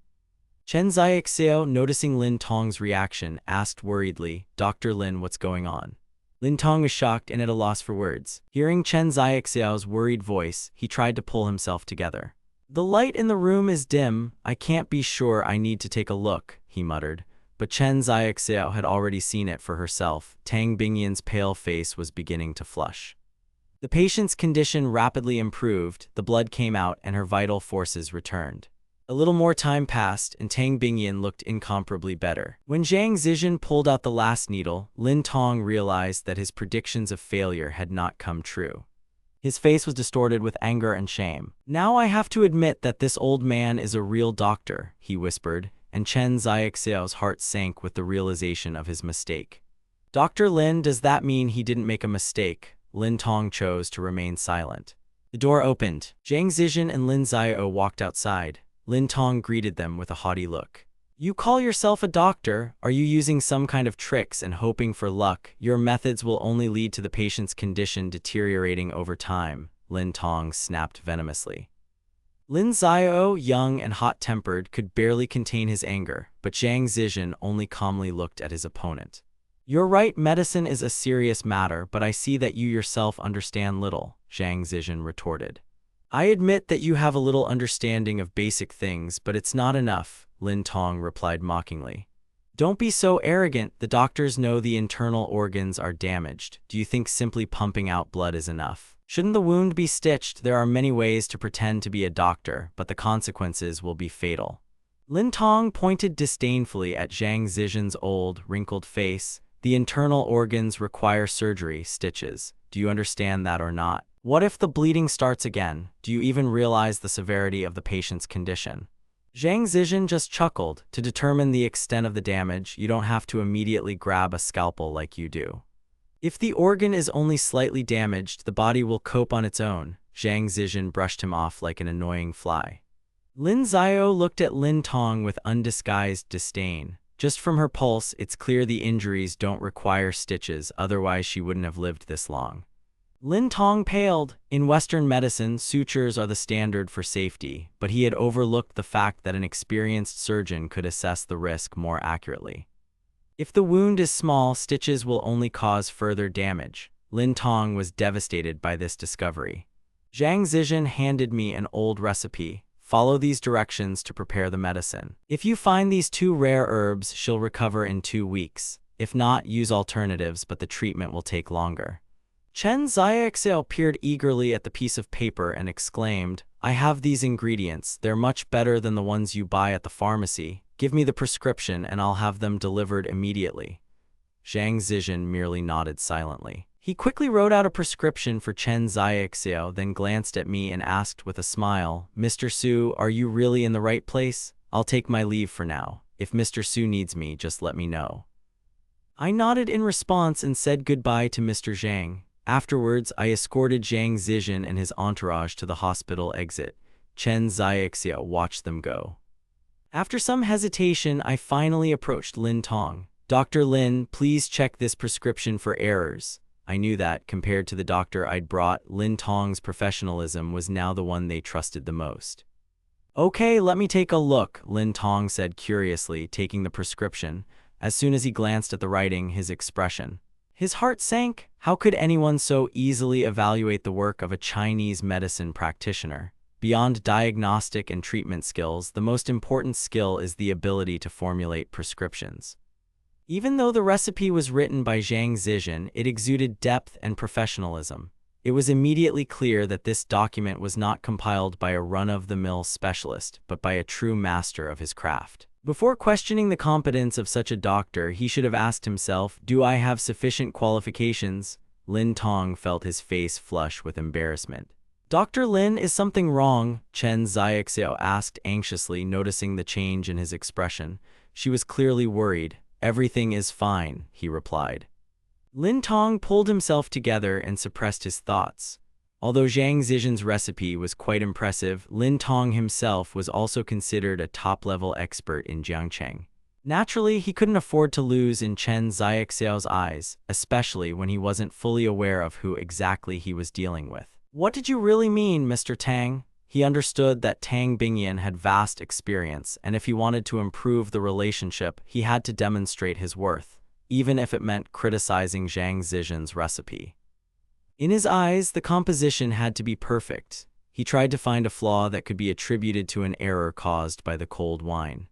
Chen Xiaoxiao, noticing Lin Tong's reaction, asked worriedly, Dr. Lin, what's going on? Lin Tong was shocked and at a loss for words. Hearing Chen Xiaoxiao's worried voice, he tried to pull himself together. The light in the room is dim. I can't be sure. I need to take a look, he muttered. But Chen Xiaoxiao had already seen it for herself. Tang Bingyan's pale face was beginning to flush. The patient's condition rapidly improved, the blood came out, and her vital forces returned. A little more time passed, and Tang Bingyan looked incomparably better. When Zhang Zizhen pulled out the last needle, Lin Tong realized that his predictions of failure had not come true. His face was distorted with anger and shame. Now I have to admit that this old man is a real doctor, he whispered, and Chen Xiaoxiao's heart sank with the realization of his mistake. Dr. Lin, does that mean he didn't make a mistake? Lin Tong chose to remain silent. The door opened. Zhang Zizhen and Lin Xiao walked outside. Lin Tong greeted them with a haughty look. "You call yourself a doctor? Are you using some kind of tricks and hoping for luck? Your methods will only lead to the patient's condition deteriorating over time," Lin Tong snapped venomously. Lin Xiao, young and hot-tempered, could barely contain his anger, but Zhang Zizhen only calmly looked at his opponent. "You're right, medicine is a serious matter, but I see that you yourself understand little," Zhang Zizhen retorted. "I admit that you have a little understanding of basic things, but it's not enough," Lin Tong replied mockingly. "Don't be so arrogant. The doctors know the internal organs are damaged. Do you think simply pumping out blood is enough? Shouldn't the wound be stitched? There are many ways to pretend to be a doctor, but the consequences will be fatal." Lin Tong pointed disdainfully at Zhang Zizhen's old, wrinkled face. "The internal organs require surgery, stitches. Do you understand that or not? What if the bleeding starts again? Do you even realize the severity of the patient's condition?" Zhang Zizhen just chuckled. "To determine the extent of the damage, you don't have to immediately grab a scalpel like you do. If the organ is only slightly damaged, the body will cope on its own." Zhang Zizhen brushed him off like an annoying fly. Lin Xiao looked at Lin Tong with undisguised disdain. "Just from her pulse, it's clear the injuries don't require stitches, otherwise she wouldn't have lived this long." Lin Tong paled. In Western medicine, sutures are the standard for safety, but he had overlooked the fact that an experienced surgeon could assess the risk more accurately. If the wound is small, stitches will only cause further damage. Lin Tong was devastated by this discovery. "Zhang Zizhen handed me an old recipe. Follow these directions to prepare the medicine. If you find these 2 rare herbs, she'll recover in 2 weeks. If not, use alternatives, but the treatment will take longer." Chen Xiaoxiao peered eagerly at the piece of paper and exclaimed, "I have these ingredients. They're much better than the ones you buy at the pharmacy. Give me the prescription and I'll have them delivered immediately." Zhang Zizhen merely nodded silently. He quickly wrote out a prescription for Chen Xiaoxiao, then glanced at me and asked with a smile, "Mr. Su, are you really in the right place? I'll take my leave for now. If Mr. Su needs me, just let me know." I nodded in response and said goodbye to Mr. Zhang. Afterwards, I escorted Zhang Zizhen and his entourage to the hospital exit. Chen Xiaoxiao watched them go. After some hesitation, I finally approached Lin Tong. "Dr. Lin, please check this prescription for errors." I knew that, compared to the doctor I'd brought, Lin Tong's professionalism was now the one they trusted the most. "Okay, let me take a look," Lin Tong said curiously, taking the prescription. As soon as he glanced at the writing, his heart sank. How could anyone so easily evaluate the work of a Chinese medicine practitioner? Beyond diagnostic and treatment skills, the most important skill is the ability to formulate prescriptions. Even though the recipe was written by Zhang Zizhen, it exuded depth and professionalism. It was immediately clear that this document was not compiled by a run-of-the-mill specialist, but by a true master of his craft. Before questioning the competence of such a doctor, he should have asked himself, "Do I have sufficient qualifications?" Lin Tong felt his face flush with embarrassment. "Dr. Lin, is something wrong?" Chen Xiaoxiao asked anxiously, noticing the change in his expression. She was clearly worried. "Everything is fine," he replied. Lin Tong pulled himself together and suppressed his thoughts. Although Zhang Zizhen's recipe was quite impressive, Lin Tong himself was also considered a top-level expert in jiangcheng. Naturally, he couldn't afford to lose in Chen Xiaoxiao's eyes, especially when he wasn't fully aware of who exactly he was dealing with. "What did you really mean, Mr. Tang?" He understood that Tang Bingyan had vast experience, and if he wanted to improve the relationship, he had to demonstrate his worth, even if it meant criticizing Zhang Zizhen's recipe. In his eyes, the composition had to be perfect. He tried to find a flaw that could be attributed to an error caused by the cold wine.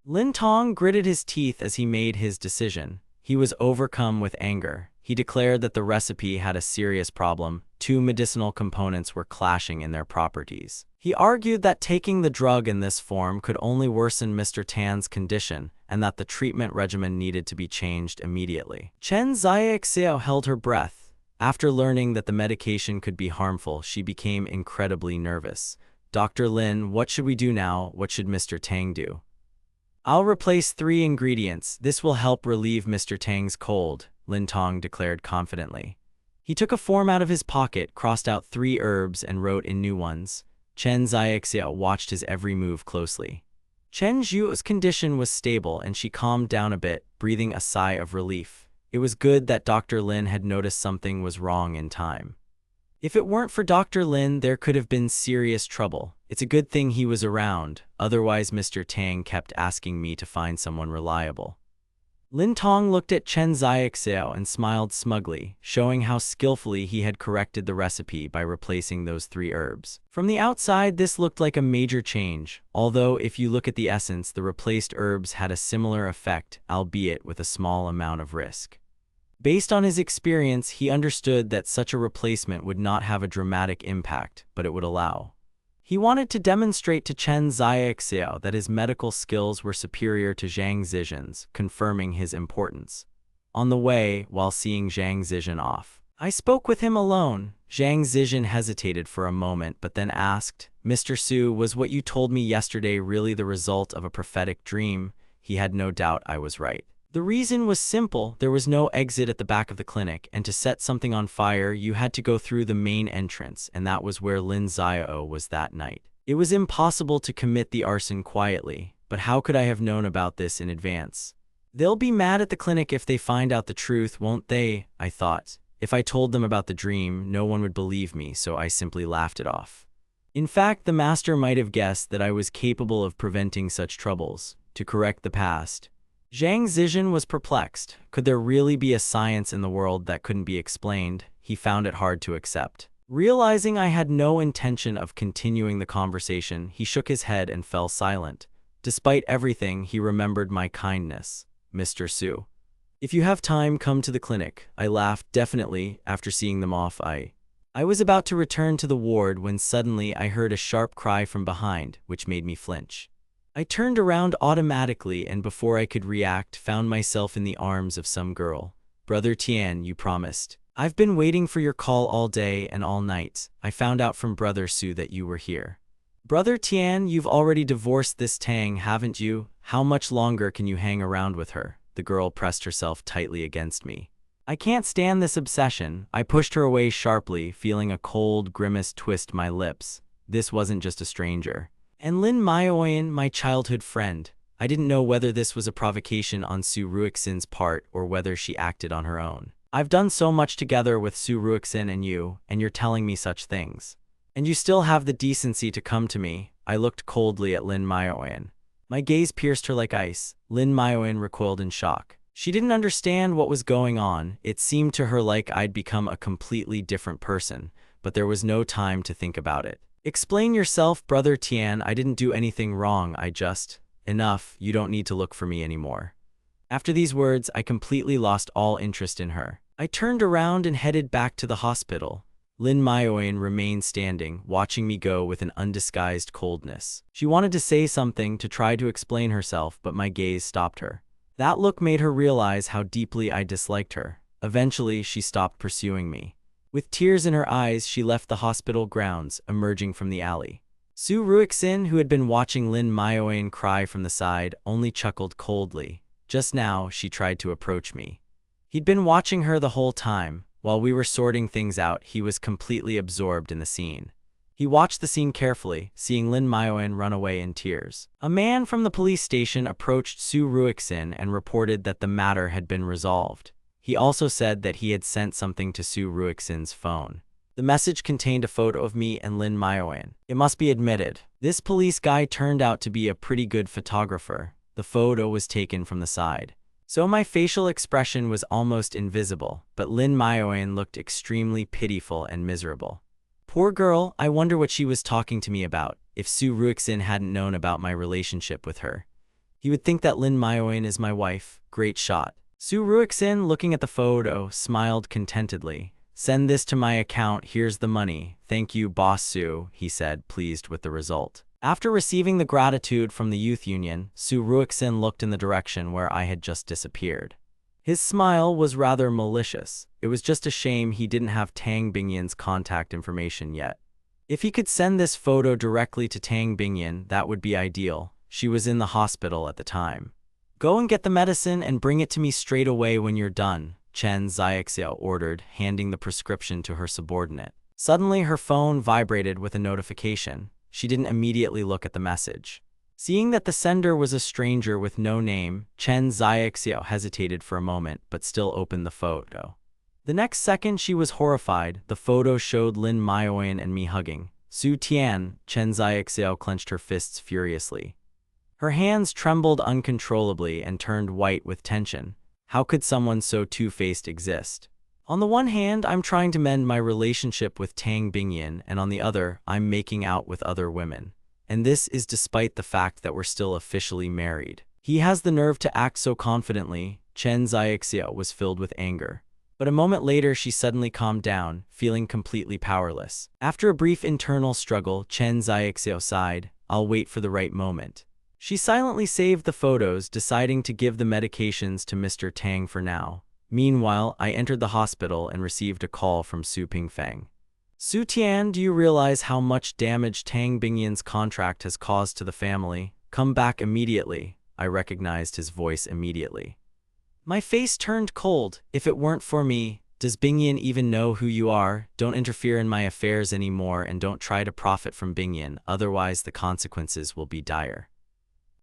Lin Tong gritted his teeth as he made his decision. He was overcome with anger. He declared that the recipe had a serious problem. 2 medicinal components were clashing in their properties. He argued that taking the drug in this form could only worsen Mr. Tan's condition, and that the treatment regimen needed to be changed immediately. Chen Xiaoxiao held her breath. After learning that the medication could be harmful, she became incredibly nervous. "Dr. Lin, what should we do now? What should Mr. Tang do?" "I'll replace 3 ingredients. This will help relieve Mr. Tang's cold," Lin Tong declared confidently. He took a form out of his pocket, crossed out 3 herbs, and wrote in new ones. Chen Xiaoxiao watched his every move closely. Chen Zhuo's condition was stable, and she calmed down a bit, breathing a sigh of relief. It was good that Dr. Lin had noticed something was wrong in time. If it weren't for Dr. Lin, there could have been serious trouble. It's a good thing he was around, otherwise Mr. Tang kept asking me to find someone reliable. Lin Tong looked at Chen Xiaoxiao and smiled smugly, showing how skillfully he had corrected the recipe by replacing those 3 herbs. From the outside, this looked like a major change, although if you look at the essence, the replaced herbs had a similar effect, albeit with a small amount of risk. Based on his experience, he understood that such a replacement would not have a dramatic impact, but it would allow. He wanted to demonstrate to Chen Xiaoxiao that his medical skills were superior to Zhang Zizhen's, confirming his importance. On the way, while seeing Zhang Zizhen off, I spoke with him alone. Zhang Zizhen hesitated for a moment but then asked, "Mr. Su, was what you told me yesterday really the result of a prophetic dream?" He had no doubt I was right. The reason was simple. There was no exit at the back of the clinic, and to set something on fire, you had to go through the main entrance, and that was where Lin Xiao was that night. It was impossible to commit the arson quietly, but how could I have known about this in advance? They'll be mad at the clinic if they find out the truth, won't they? I thought. If I told them about the dream, no one would believe me, so I simply laughed it off. In fact, the master might have guessed that I was capable of preventing such troubles. To correct the past, Zhang Zizhen was perplexed. Could there really be a science in the world that couldn't be explained? He found it hard to accept. Realizing I had no intention of continuing the conversation, he shook his head and fell silent. Despite everything, he remembered my kindness. "Mr. Su, if you have time, come to the clinic." I laughed. Definitely. After seeing them off, I was about to return to the ward when suddenly I heard a sharp cry from behind, which made me flinch. I turned around automatically and before I could react, found myself in the arms of some girl. "Brother Tian, you promised. I've been waiting for your call all day and all night. I found out from Brother Su that you were here." "Brother Tian, you've already divorced this Tang, haven't you? How much longer can you hang around with her?" The girl pressed herself tightly against me. "I can't stand this obsession." I pushed her away sharply, feeling a cold grimace twist my lips. This wasn't just a stranger. And Lin Maoyan, my childhood friend. I didn't know whether this was a provocation on Su Ruixin's part or whether she acted on her own. "I've done so much together with Su Ruixin and you're telling me such things. And you still have the decency to come to me." I looked coldly at Lin Maoyan. My gaze pierced her like ice. Lin Maoyan recoiled in shock. She didn't understand what was going on. It seemed to her like I'd become a completely different person, but there was no time to think about it. "Explain yourself, Brother Tian. I didn't do anything wrong. I just..." "Enough. You don't need to look for me anymore." After these words, I completely lost all interest in her. I turned around and headed back to the hospital. Lin Maoyan remained standing, watching me go with an undisguised coldness. She wanted to say something, to try to explain herself, but my gaze stopped her. That look made her realize how deeply I disliked her. Eventually, she stopped pursuing me. With tears in her eyes, she left the hospital grounds, emerging from the alley. Su Ruixin, who had been watching Lin Maoyan cry from the side, only chuckled coldly. Just now, she tried to approach me. He'd been watching her the whole time. While we were sorting things out, he was completely absorbed in the scene. He watched the scene carefully, seeing Lin Maoyan run away in tears. A man from the police station approached Su Ruixin and reported that the matter had been resolved. He also said that he had sent something to Su Ruixin's phone. The message contained a photo of me and Lin Maoyan. It must be admitted, this police guy turned out to be a pretty good photographer. The photo was taken from the side, so my facial expression was almost invisible, but Lin Maoyan looked extremely pitiful and miserable. Poor girl, I wonder what she was talking to me about. If Su Ruixin hadn't known about my relationship with her, he would think that Lin Maoyan is my wife. Great shot. Su Ruixin, looking at the photo, smiled contentedly. "Send this to my account, here's the money." "Thank you, Boss Su," he said, pleased with the result. After receiving the gratitude from the youth union, Su Ruixin looked in the direction where I had just disappeared. His smile was rather malicious. It was just a shame he didn't have Tang Bingyan's contact information yet. If he could send this photo directly to Tang Bingyan, that would be ideal. She was in the hospital at the time. "Go and get the medicine and bring it to me straight away when you're done." Chen Xiaoxiao ordered, handing the prescription to her subordinate. Suddenly, her phone vibrated with a notification. She didn't immediately look at the message. Seeing that the sender was a stranger with no name, Chen Xiaoxiao hesitated for a moment but still opened the photo. The next second, she was horrified. The photo showed Lin Maoyan and me hugging. Su Tian, Chen Xiaoxiao clenched her fists furiously. Her hands trembled uncontrollably and turned white with tension. How could someone so two-faced exist? On the one hand, I'm trying to mend my relationship with Tang Bingyan, and on the other, I'm making out with other women. And this is despite the fact that we're still officially married. He has the nerve to act so confidently. Chen Xiaoxiao was filled with anger. But a moment later, she suddenly calmed down, feeling completely powerless. After a brief internal struggle, Chen Xiaoxiao sighed, "I'll wait for the right moment." She silently saved the photos, deciding to give the medications to Mr. Tang for now. Meanwhile, I entered the hospital and received a call from Su Pingfeng. "Su Tian, do you realize how much damage Tang Bingyan's contract has caused to the family? Come back immediately." I recognized his voice immediately. My face turned cold. "If it weren't for me, does Bingyan even know who you are? Don't interfere in my affairs anymore and don't try to profit from Bingyan, otherwise the consequences will be dire."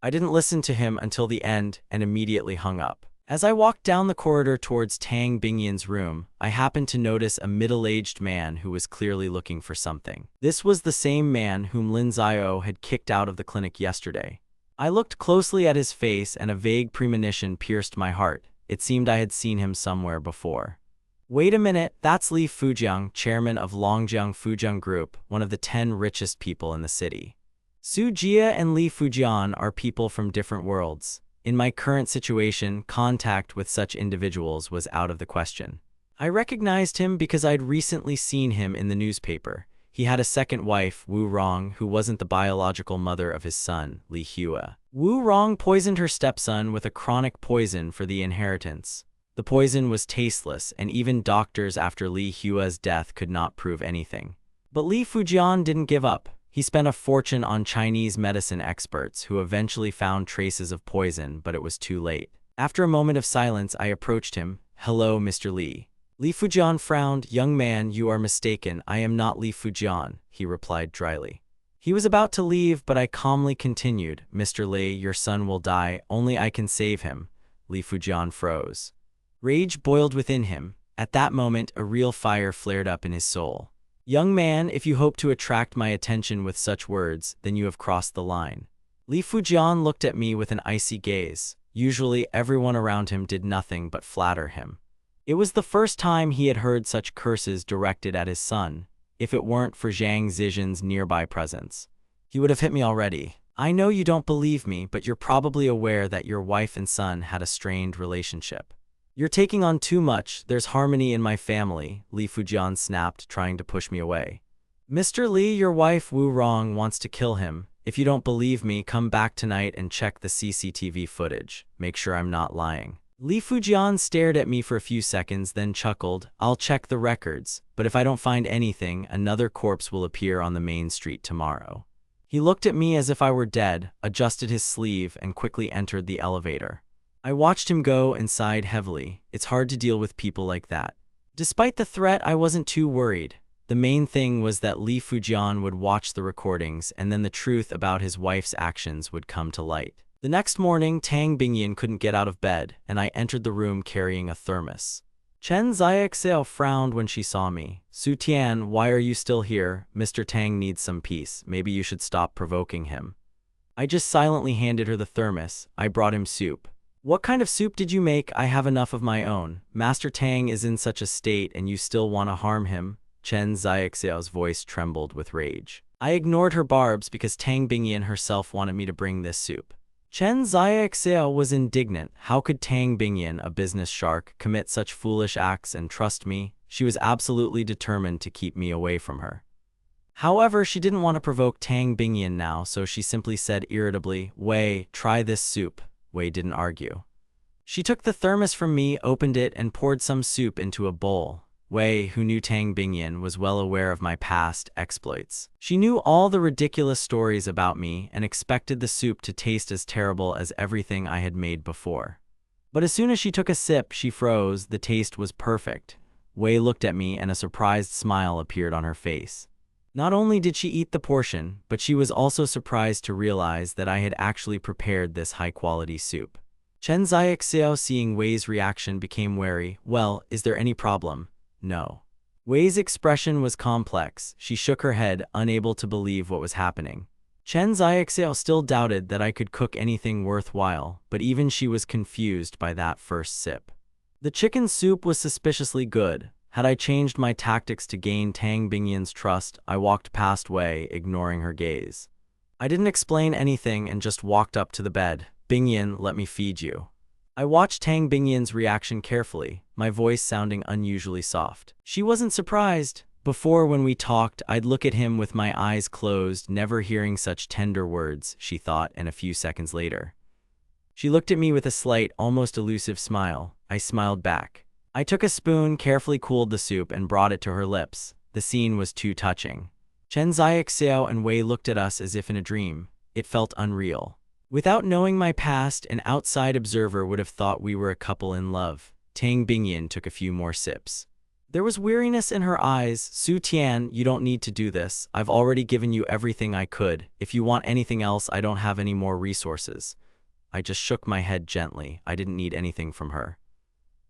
I didn't listen to him until the end and immediately hung up. As I walked down the corridor towards Tang Bingyan's room, I happened to notice a middle-aged man who was clearly looking for something. This was the same man whom Lin Zio had kicked out of the clinic yesterday. I looked closely at his face and a vague premonition pierced my heart. It seemed I had seen him somewhere before. Wait a minute, that's Li Fujiang, chairman of Longjiang Fujiang Group, one of the 10 richest people in the city. Su Jia and Li Fujian are people from different worlds. In my current situation, contact with such individuals was out of the question. I recognized him because I'd recently seen him in the newspaper. He had a second wife, Wu Rong, who wasn't the biological mother of his son, Li Hua. Wu Rong poisoned her stepson with a chronic poison for the inheritance. The poison was tasteless, and even doctors after Li Hua's death could not prove anything. But Li Fujian didn't give up. He spent a fortune on Chinese medicine experts who eventually found traces of poison, but it was too late. After a moment of silence, I approached him. "Hello, Mr. Li." Li Fujian frowned. "Young man, you are mistaken. I am not Li Fujian," he replied dryly. He was about to leave, but I calmly continued. "Mr. Li, your son will die. Only I can save him." Li Fujian froze. Rage boiled within him. At that moment, a real fire flared up in his soul. "Young man, if you hope to attract my attention with such words, then you have crossed the line." Li Fujian looked at me with an icy gaze. Usually, everyone around him did nothing but flatter him. It was the first time he had heard such curses directed at his son. If it weren't for Zhang Zizhen's nearby presence, he would have hit me already. "I know you don't believe me, but you're probably aware that your wife and son had a strained relationship. You're taking on too much. There's harmony in my family," Li Fujian snapped, trying to push me away. "Mr. Li, your wife Wu Rong wants to kill him. If you don't believe me, come back tonight and check the CCTV footage. Make sure I'm not lying." Li Fujian stared at me for a few seconds, then chuckled. "I'll check the records, but if I don't find anything, another corpse will appear on the main street tomorrow." He looked at me as if I were dead, adjusted his sleeve, and quickly entered the elevator. I watched him go and sighed heavily. It's hard to deal with people like that. Despite the threat, I wasn't too worried. The main thing was that Li Fujian would watch the recordings, and then the truth about his wife's actions would come to light. The next morning, Tang Bingyan couldn't get out of bed, and I entered the room carrying a thermos. Chen Xiaoxiao frowned when she saw me. "Su Tian, why are you still here? Mr. Tang needs some peace. Maybe you should stop provoking him." I just silently handed her the thermos. I brought him soup. "What kind of soup did you make? I have enough of my own. Master Tang is in such a state and you still want to harm him?" Chen Xiaoxiao's voice trembled with rage. I ignored her barbs because Tang Bingyan herself wanted me to bring this soup. Chen Xiaoxiao was indignant. How could Tang Bingyan, a business shark, commit such foolish acts? And trust me, she was absolutely determined to keep me away from her. However, she didn't want to provoke Tang Bingyan now, so she simply said irritably, "Wei, try this soup." Wei didn't argue. She took the thermos from me, opened it, and poured some soup into a bowl. Wei, who knew Tang Bingyan, was well aware of my past exploits. She knew all the ridiculous stories about me and expected the soup to taste as terrible as everything I had made before. But as soon as she took a sip, she froze. The taste was perfect. Wei looked at me and a surprised smile appeared on her face. Not only did she eat the portion, but she was also surprised to realize that I had actually prepared this high-quality soup. Chen Xiaoxiao, seeing Wei's reaction, became wary. Well, is there any problem? No. Wei's expression was complex. She shook her head, unable to believe what was happening. Chen Xiaoxiao still doubted that I could cook anything worthwhile, but even she was confused by that first sip. The chicken soup was suspiciously good. Had I changed my tactics to gain Tang Bingyan's trust, I walked past Wei, ignoring her gaze. I didn't explain anything and just walked up to the bed. Bingyan, let me feed you. I watched Tang Bingyan's reaction carefully, my voice sounding unusually soft. She wasn't surprised. Before, when we talked, I'd look at him with my eyes closed, never hearing such tender words, she thought, and a few seconds later. She looked at me with a slight, almost elusive smile. I smiled back. I took a spoon, carefully cooled the soup, and brought it to her lips. The scene was too touching. Chen Xiaoxiao and Wei looked at us as if in a dream. It felt unreal. Without knowing my past, an outside observer would have thought we were a couple in love. Tang Bingyan took a few more sips. There was weariness in her eyes. Su Tian, you don't need to do this. I've already given you everything I could. If you want anything else, I don't have any more resources. I just shook my head gently. I didn't need anything from her.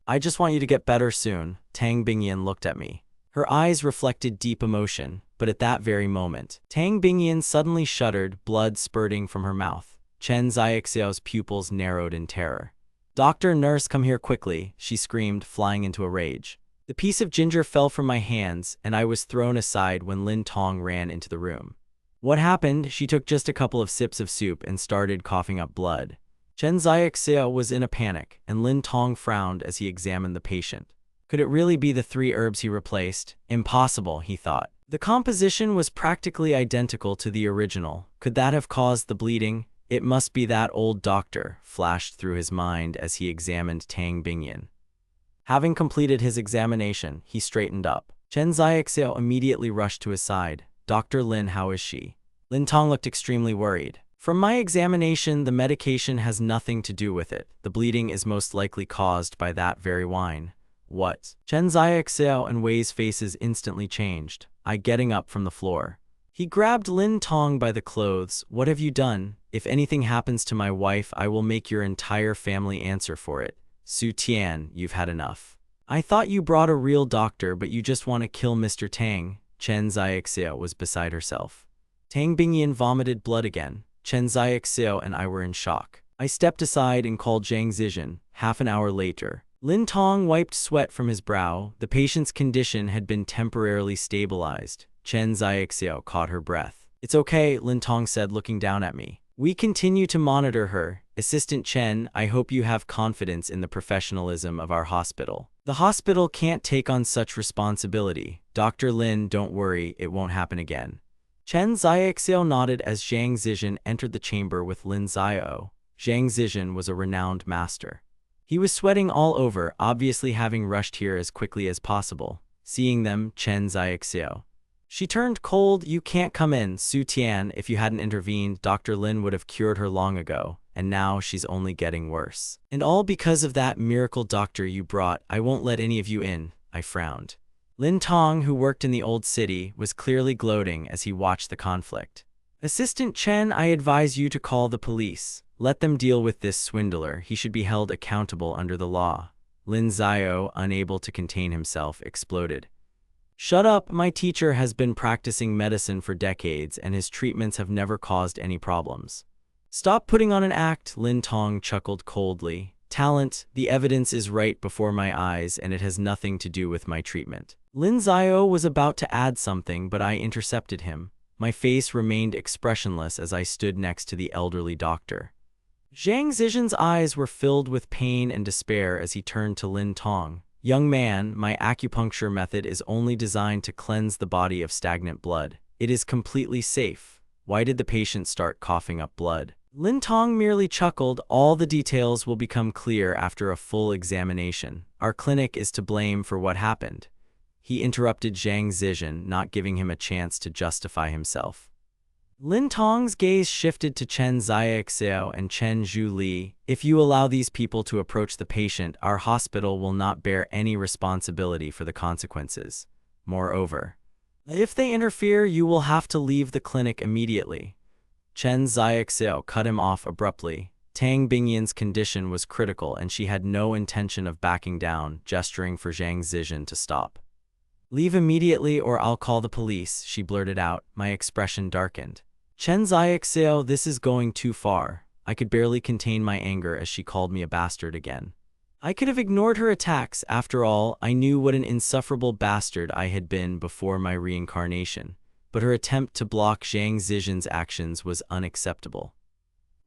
I just want you to get better soon. Tang Bingyan looked at me. Her eyes reflected deep emotion, but at that very moment, Tang Bingyan suddenly shuddered, blood spurting from her mouth. Chen Xiaoxiao's pupils narrowed in terror. Doctor, nurse, come here quickly, she screamed, flying into a rage. The piece of ginger fell from my hands, and I was thrown aside when Lin Tong ran into the room. What happened? She took just a couple of sips of soup and started coughing up blood. Chen Xiaoxiao was in a panic, and Lin Tong frowned as he examined the patient. Could it really be the 3 herbs he replaced? Impossible, he thought. The composition was practically identical to the original. Could that have caused the bleeding? It must be that old doctor, flashed through his mind as he examined Tang Bingyan. Having completed his examination, he straightened up. Chen Xiaoxiao immediately rushed to his side. Dr. Lin, how is she? Lin Tong looked extremely worried. From my examination, the medication has nothing to do with it. The bleeding is most likely caused by that very wine. What? Chen Xiaoxiao and Wei's faces instantly changed. I getting up from the floor. He grabbed Lin Tong by the clothes. What have you done? If anything happens to my wife, I will make your entire family answer for it. Su Tian, you've had enough. I thought you brought a real doctor, but you just want to kill Mr. Tang. Chen Xiaoxiao was beside herself. Tang Bingyan vomited blood again. Chen Xiaoxiao and I were in shock. I stepped aside and called Zhang Zizhen. Half an hour later, Lin Tong wiped sweat from his brow. The patient's condition had been temporarily stabilized. Chen Xiaoxiao caught her breath. It's okay, Lin Tong said, looking down at me. We continue to monitor her. Assistant Chen, I hope you have confidence in the professionalism of our hospital. The hospital can't take on such responsibility. Dr. Lin, don't worry, it won't happen again. Chen Xiaoxiao nodded as Zhang Zizhen entered the chamber with Lin Xiao. Zhang Zizhen was a renowned master. He was sweating all over, obviously having rushed here as quickly as possible. Seeing them, Chen Xiaoxiao. She turned cold. You can't come in, Su Tian. If you hadn't intervened, Dr. Lin would have cured her long ago, and now she's only getting worse. And all because of that miracle doctor you brought. I won't let any of you in, I frowned. Lin Tong, who worked in the old city, was clearly gloating as he watched the conflict. Assistant Chen, I advise you to call the police. Let them deal with this swindler. He should be held accountable under the law. Lin Xiao, unable to contain himself, exploded. Shut up, my teacher has been practicing medicine for decades and his treatments have never caused any problems. Stop putting on an act, Lin Tong chuckled coldly. Talent, the evidence is right before my eyes and it has nothing to do with my treatment. Lin Xiao was about to add something, but I intercepted him. My face remained expressionless as I stood next to the elderly doctor. Zhang Zizhen's eyes were filled with pain and despair as he turned to Lin Tong. Young man, my acupuncture method is only designed to cleanse the body of stagnant blood. It is completely safe. Why did the patient start coughing up blood? Lin Tong merely chuckled. All the details will become clear after a full examination. Our clinic is to blame for what happened. He interrupted Zhang Zizhen, not giving him a chance to justify himself. Lin Tong's gaze shifted to Chen Xiaoxiao and Chen Zhu. If you allow these people to approach the patient, our hospital will not bear any responsibility for the consequences. Moreover, if they interfere, you will have to leave the clinic immediately. Chen Xiaoxiao cut him off abruptly. Tang Bingyan's condition was critical and she had no intention of backing down, gesturing for Zhang Zizhen to stop. Leave immediately or I'll call the police, she blurted out. My expression darkened. Chen Xiaoxiao, this is going too far. I could barely contain my anger as she called me a bastard again. I could have ignored her attacks. After all, I knew what an insufferable bastard I had been before my reincarnation. But her attempt to block Zhang Zizhen's actions was unacceptable.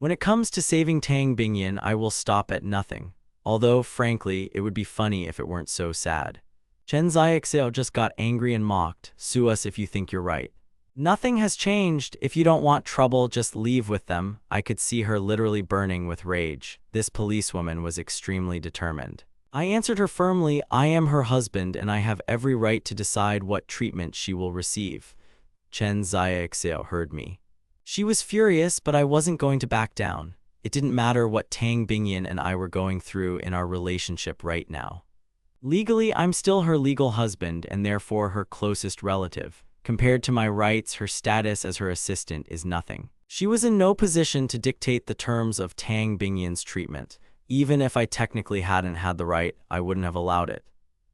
When it comes to saving Tang Bingyan, I will stop at nothing. Although, frankly, it would be funny if it weren't so sad. Chen Xiaoxiao just got angry and mocked. Sue us if you think you're right. Nothing has changed. If you don't want trouble, just leave with them. I could see her literally burning with rage. This policewoman was extremely determined. I answered her firmly, I am her husband and I have every right to decide what treatment she will receive. Chen Xiaoxiao heard me. She was furious, but I wasn't going to back down. It didn't matter what Tang Bingyan and I were going through in our relationship right now. Legally, I'm still her legal husband and therefore her closest relative. Compared to my rights, her status as her assistant is nothing. She was in no position to dictate the terms of Tang Bingyan's treatment. Even if I technically hadn't had the right, I wouldn't have allowed it.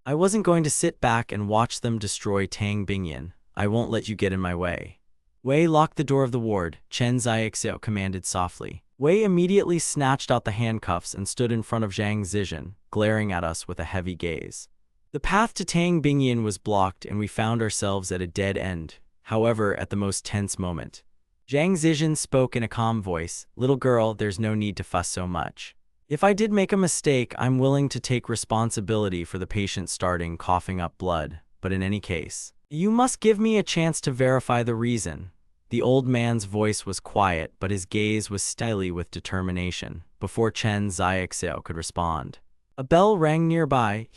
I wasn't going to sit back and watch them destroy Tang Bingyan. I won't let you get in my way. Wei, lock the door of the ward, Chen Xiaoxiao commanded softly. Wei immediately snatched out the handcuffs and stood in front of Zhang Zizhen, glaring at us with a heavy gaze. The path to Tang Bingyan was blocked and we found ourselves at a dead end. However, at the most tense moment, Zhang Zizhen spoke in a calm voice, "Little girl, there's no need to fuss so much. If I did make a mistake, I'm willing to take responsibility for the patient starting coughing up blood, but in any case, you must give me a chance to verify the reason." The old man's voice was quiet, but his gaze was steely with determination. Before Chen Xiaoxiao could respond, a bell rang nearby.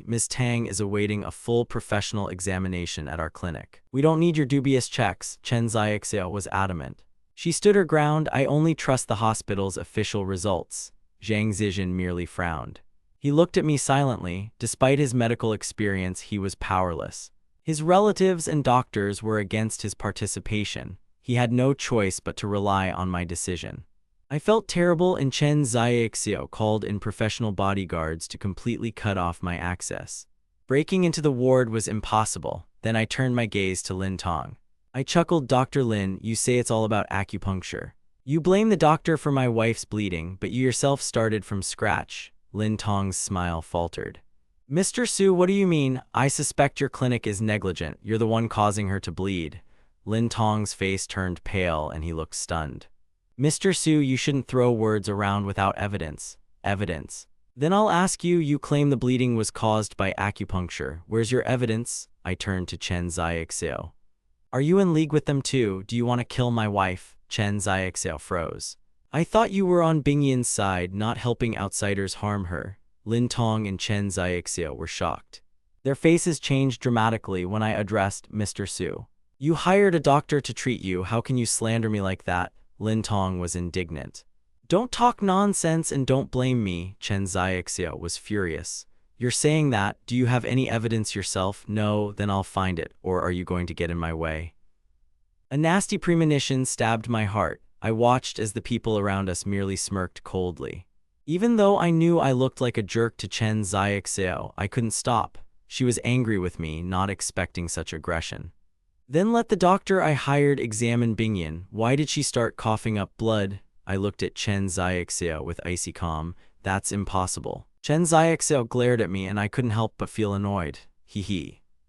Ms. Tang is awaiting a full professional examination at our clinic. We don't need your dubious checks, Chen Xiaoxiao was adamant. She stood her ground. I only trust the hospital's official results. Zhang Zizhen merely frowned. He looked at me silently. Despite his medical experience, he was powerless. His relatives and doctors were against his participation. He had no choice but to rely on my decision. I felt terrible and Chen Xiaoxiao called in professional bodyguards to completely cut off my access. Breaking into the ward was impossible. Then I turned my gaze to Lin Tong. I chuckled, Dr. Lin, you say it's all about acupuncture. You blame the doctor for my wife's bleeding, but you yourself started from scratch. Lin Tong's smile faltered. Mr. Su, what do you mean? I suspect your clinic is negligent. You're the one causing her to bleed. Lin Tong's face turned pale and he looked stunned. Mr. Su, you shouldn't throw words around without evidence. Evidence. Then I'll ask you, you claim the bleeding was caused by acupuncture. Where's your evidence? I turned to Chen Xiaoxiao. Are you in league with them too? Do you want to kill my wife? Chen Xiaoxiao froze. I thought you were on Bingyan's side, not helping outsiders harm her. Lin Tong and Chen Xiaoxiao were shocked. Their faces changed dramatically when I addressed Mr. Su. You hired a doctor to treat you. How can you slander me like that? Lin Tong was indignant. Don't talk nonsense and don't blame me, Chen Xiaoxiao was furious. You're saying that? Do you have any evidence yourself? No, then I'll find it, or are you going to get in my way? A nasty premonition stabbed my heart. I watched as the people around us merely smirked coldly. Even though I knew I looked like a jerk to Chen Xiaoxiao, I couldn't stop. She was angry with me, not expecting such aggression. Then let the doctor I hired examine Bingyan. Why did she start coughing up blood? I looked at Chen Xiaoxiao with icy calm. That's impossible. Chen Xiaoxiao glared at me and I couldn't help but feel annoyed.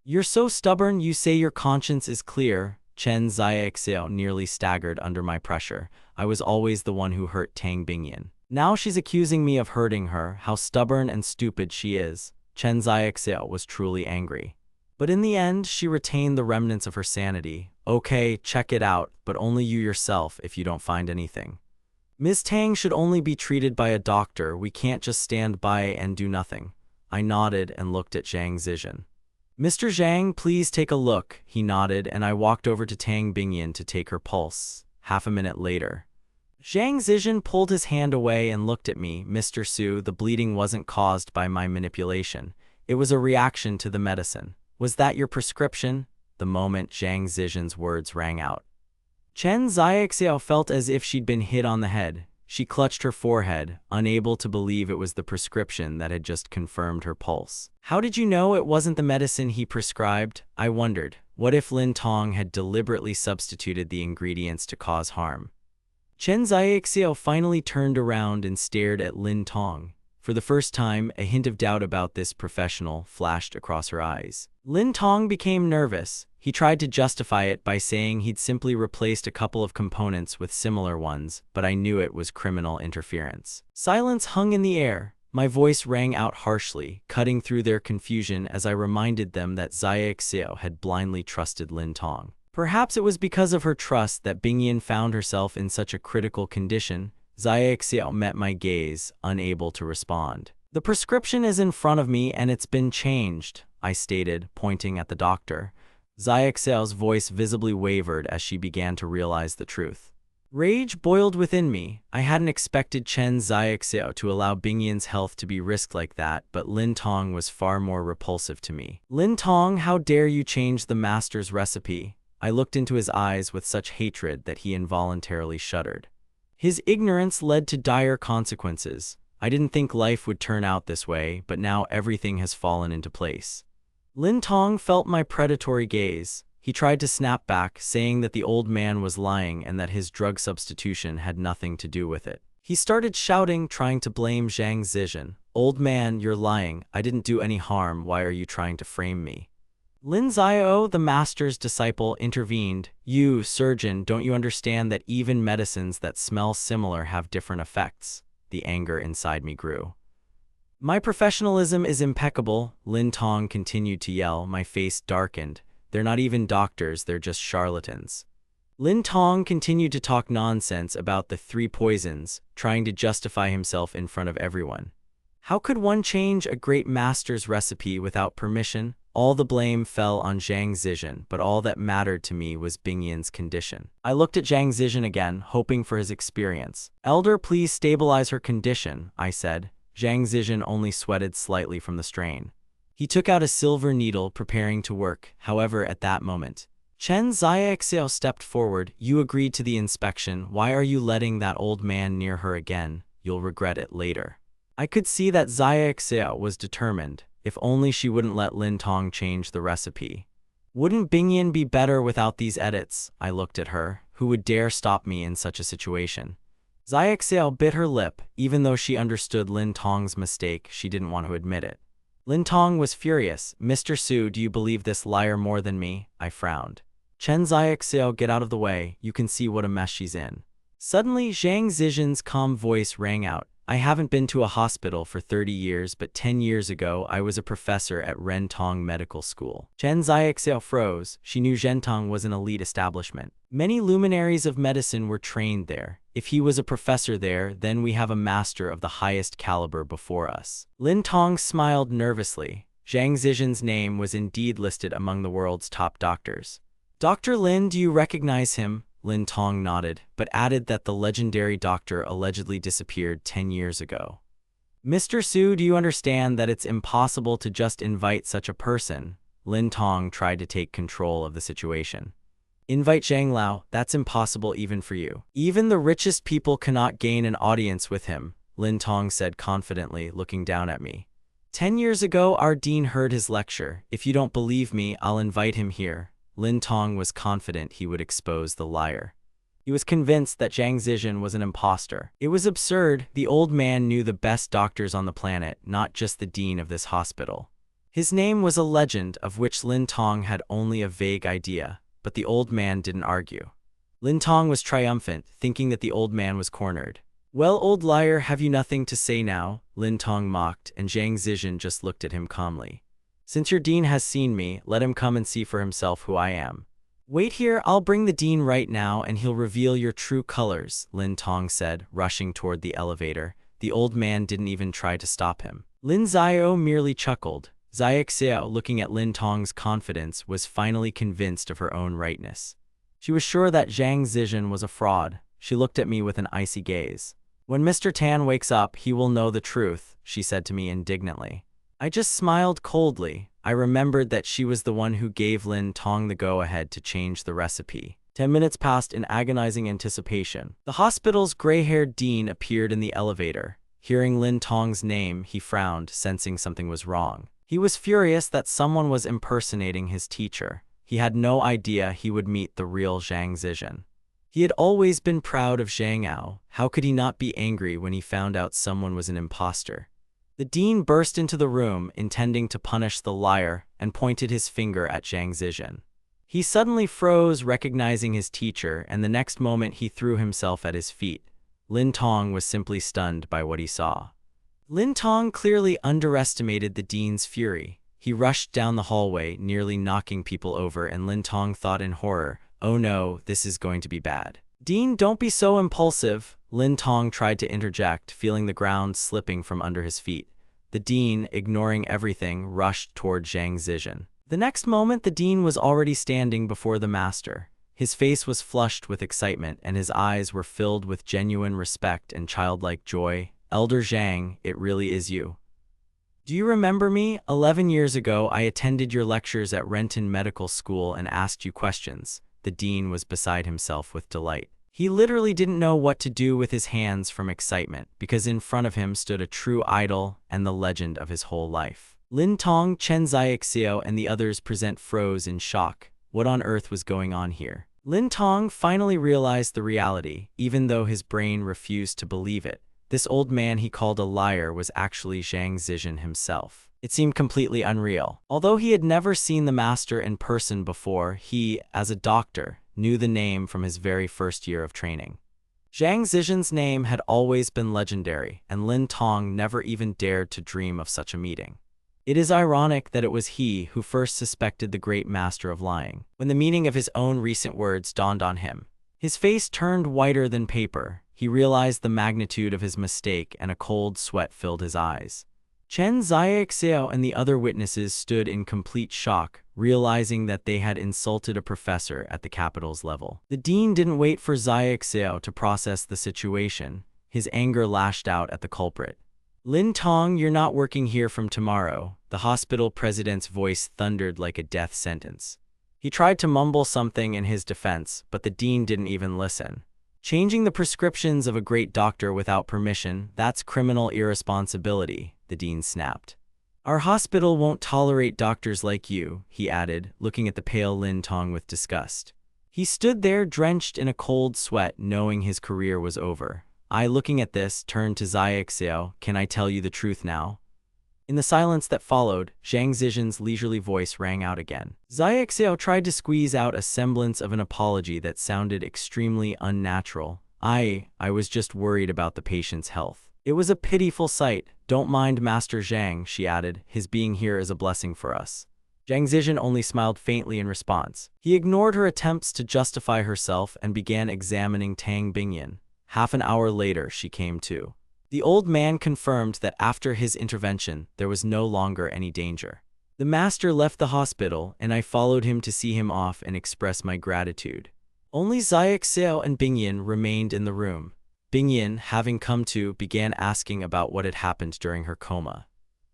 You're so stubborn, you say your conscience is clear. Chen Xiaoxiao nearly staggered under my pressure. I was always the one who hurt Tang Bingyan. Now she's accusing me of hurting her. How stubborn and stupid she is. Chen Xiaoxiao was truly angry. But in the end, she retained the remnants of her sanity. Okay, check it out, but only you yourself if you don't find anything. Ms. Tang should only be treated by a doctor. We can't just stand by and do nothing. I nodded and looked at Zhang Zizhen. "Mr. Zhang, please take a look." He nodded, and I walked over to Tang Bingyan to take her pulse. Half a minute later, Zhang Zizhen pulled his hand away and looked at me. "Mr. Su, the bleeding wasn't caused by my manipulation. It was a reaction to the medicine. Was that your prescription?" The moment Zhang Zizhen's words rang out, Chen Xiaoxiao felt as if she'd been hit on the head. She clutched her forehead, unable to believe it was the prescription that had just confirmed her pulse. "How did you know it wasn't the medicine he prescribed?" I wondered. What if Lin Tong had deliberately substituted the ingredients to cause harm? Chen Xiaoxiao finally turned around and stared at Lin Tong. For the first time, a hint of doubt about this professional flashed across her eyes. Lin Tong became nervous. He tried to justify it by saying he'd simply replaced a couple of components with similar ones, but I knew it was criminal interference. Silence hung in the air. My voice rang out harshly, cutting through their confusion as I reminded them that Xiaoxiao had blindly trusted Lin Tong. Perhaps it was because of her trust that Bingyan found herself in such a critical condition. Xiaoxiao met my gaze, unable to respond. "The prescription is in front of me and it's been changed," I stated, pointing at the doctor. Xiaoxiao's voice visibly wavered as she began to realize the truth. Rage boiled within me. I hadn't expected Chen Xiaoxiao to allow Bingyan's health to be risked like that, but Lin Tong was far more repulsive to me. "Lin Tong, how dare you change the master's recipe?" I looked into his eyes with such hatred that he involuntarily shuddered. His ignorance led to dire consequences. I didn't think life would turn out this way, but now everything has fallen into place. Lin Tong felt my predatory gaze. He tried to snap back, saying that the old man was lying and that his drug substitution had nothing to do with it. He started shouting, trying to blame Zhang Zizhen. "Old man, you're lying. I didn't do any harm. Why are you trying to frame me?" Lin Xiao, the master's disciple, intervened. "You, surgeon, don't you understand that even medicines that smell similar have different effects?" The anger inside me grew. "My professionalism is impeccable," Lin Tong continued to yell. My face darkened. "They're not even doctors, they're just charlatans." Lin Tong continued to talk nonsense about the 3 poisons, trying to justify himself in front of everyone. How could one change a great master's recipe without permission? All the blame fell on Zhang Zizhen, but all that mattered to me was Bingyan's condition. I looked at Zhang Zizhen again, hoping for his experience. "Elder, please stabilize her condition," I said. Zhang Zizhen only sweated slightly from the strain. He took out a silver needle, preparing to work. However, at that moment, Chen Xiaoxiao stepped forward. "You agreed to the inspection. Why are you letting that old man near her again? You'll regret it later." I could see that Xiaoxiao was determined. If only she wouldn't let Lin Tong change the recipe. "Wouldn't Bingyan be better without these edits?" I looked at her. Who would dare stop me in such a situation? Xiaoxiao bit her lip. Even though she understood Lin Tong's mistake, she didn't want to admit it. Lin Tong was furious. "Mr. Su, do you believe this liar more than me?" I frowned. "Chen Xiaoxiao, get out of the way. You can see what a mess she's in." Suddenly, Zhang Zizhen's calm voice rang out. "I haven't been to a hospital for 30 years, but 10 years ago I was a professor at Rentong Medical School." Chen Xiaoxiao froze. She knew Rentong was an elite establishment. Many luminaries of medicine were trained there. If he was a professor there, then we have a master of the highest caliber before us. Lin Tong smiled nervously. Zhang Zizhen's name was indeed listed among the world's top doctors. "Dr. Lin, do you recognize him?" Lin Tong nodded, but added that the legendary doctor allegedly disappeared 10 years ago. "Mr. Su, do you understand that it's impossible to just invite such a person?" Lin Tong tried to take control of the situation. "Invite Zhang Lao, that's impossible even for you. Even the richest people cannot gain an audience with him," Lin Tong said confidently, looking down at me. 10 years ago, our dean heard his lecture. If you don't believe me, I'll invite him here." Lin Tong was confident he would expose the liar. He was convinced that Zhang Zizhen was an imposter. It was absurd. The old man knew the best doctors on the planet, not just the dean of this hospital. His name was a legend of which Lin Tong had only a vague idea, but the old man didn't argue. Lin Tong was triumphant, thinking that the old man was cornered. "Well, old liar, have you nothing to say now?" Lin Tong mocked, and Zhang Zizhen just looked at him calmly. "Since your dean has seen me, let him come and see for himself who I am." "Wait here, I'll bring the dean right now and he'll reveal your true colors," Lin Tong said, rushing toward the elevator. The old man didn't even try to stop him. Lin Xiao merely chuckled. Xiao, looking at Lin Tong's confidence, was finally convinced of her own rightness. She was sure that Zhang Zizhen was a fraud. She looked at me with an icy gaze. "When Mr. Tan wakes up, he will know the truth," she said to me indignantly. I just smiled coldly. I remembered that she was the one who gave Lin Tong the go-ahead to change the recipe. 10 minutes passed in agonizing anticipation. The hospital's gray-haired dean appeared in the elevator. Hearing Lin Tong's name, he frowned, sensing something was wrong. He was furious that someone was impersonating his teacher. He had no idea he would meet the real Zhang Zizhen. He had always been proud of Zhang Ao. How could he not be angry when he found out someone was an imposter? The dean burst into the room, intending to punish the liar, and pointed his finger at Zhang Zizhen. He suddenly froze, recognizing his teacher, and the next moment he threw himself at his feet. Lin Tong was simply stunned by what he saw. Lin Tong clearly underestimated the dean's fury. He rushed down the hallway, nearly knocking people over, and Lin Tong thought in horror, "Oh no, this is going to be bad." "Dean, don't be so impulsive," Lin Tong tried to interject, feeling the ground slipping from under his feet. The dean, ignoring everything, rushed toward Zhang Zizhen. The next moment, the dean was already standing before the master. His face was flushed with excitement, and his eyes were filled with genuine respect and childlike joy. "Elder Zhang, it really is you. Do you remember me? 11 years ago, I attended your lectures at Renton Medical School and asked you questions." The dean was beside himself with delight. He literally didn't know what to do with his hands from excitement, because in front of him stood a true idol and the legend of his whole life. Lin Tong, Chen Xiao, and the others present froze in shock. What on earth was going on here? Lin Tong finally realized the reality, even though his brain refused to believe it. This old man he called a liar was actually Zhang Zizhen himself. It seemed completely unreal. Although he had never seen the master in person before, he, as a doctor, knew the name from his very first year of training. Zhang Zizhen's name had always been legendary, and Lin Tong never even dared to dream of such a meeting. It is ironic that it was he who first suspected the great master of lying. When the meaning of his own recent words dawned on him, his face turned whiter than paper. He realized the magnitude of his mistake, and a cold sweat filled his eyes. Chen Xiao and the other witnesses stood in complete shock, realizing that they had insulted a professor at the capital's level. The dean didn't wait for Xiao to process the situation. His anger lashed out at the culprit. "Lin Tong, you're not working here from tomorrow." The hospital president's voice thundered like a death sentence. He tried to mumble something in his defense, but the dean didn't even listen. "Changing the prescriptions of a great doctor without permission, that's criminal irresponsibility," the dean snapped. "Our hospital won't tolerate doctors like you," he added, looking at the pale Lin Tong with disgust. He stood there drenched in a cold sweat, knowing his career was over. I, looking at this, turned to Xiao. "Can I tell you the truth now?" In the silence that followed, Zhang Zizhen's leisurely voice rang out again. Xiao tried to squeeze out a semblance of an apology that sounded extremely unnatural. I was just worried about the patient's health." It was a pitiful sight. "Don't mind Master Zhang," she added. "His being here is a blessing for us." Zhang Zizhen only smiled faintly in response. He ignored her attempts to justify herself and began examining Tang Bingyan. Half an hour later, she came to. The old man confirmed that after his intervention, there was no longer any danger. The master left the hospital, and I followed him to see him off and express my gratitude. Only Xiao and Bingyan remained in the room. Bingyan, having come to, began asking about what had happened during her coma.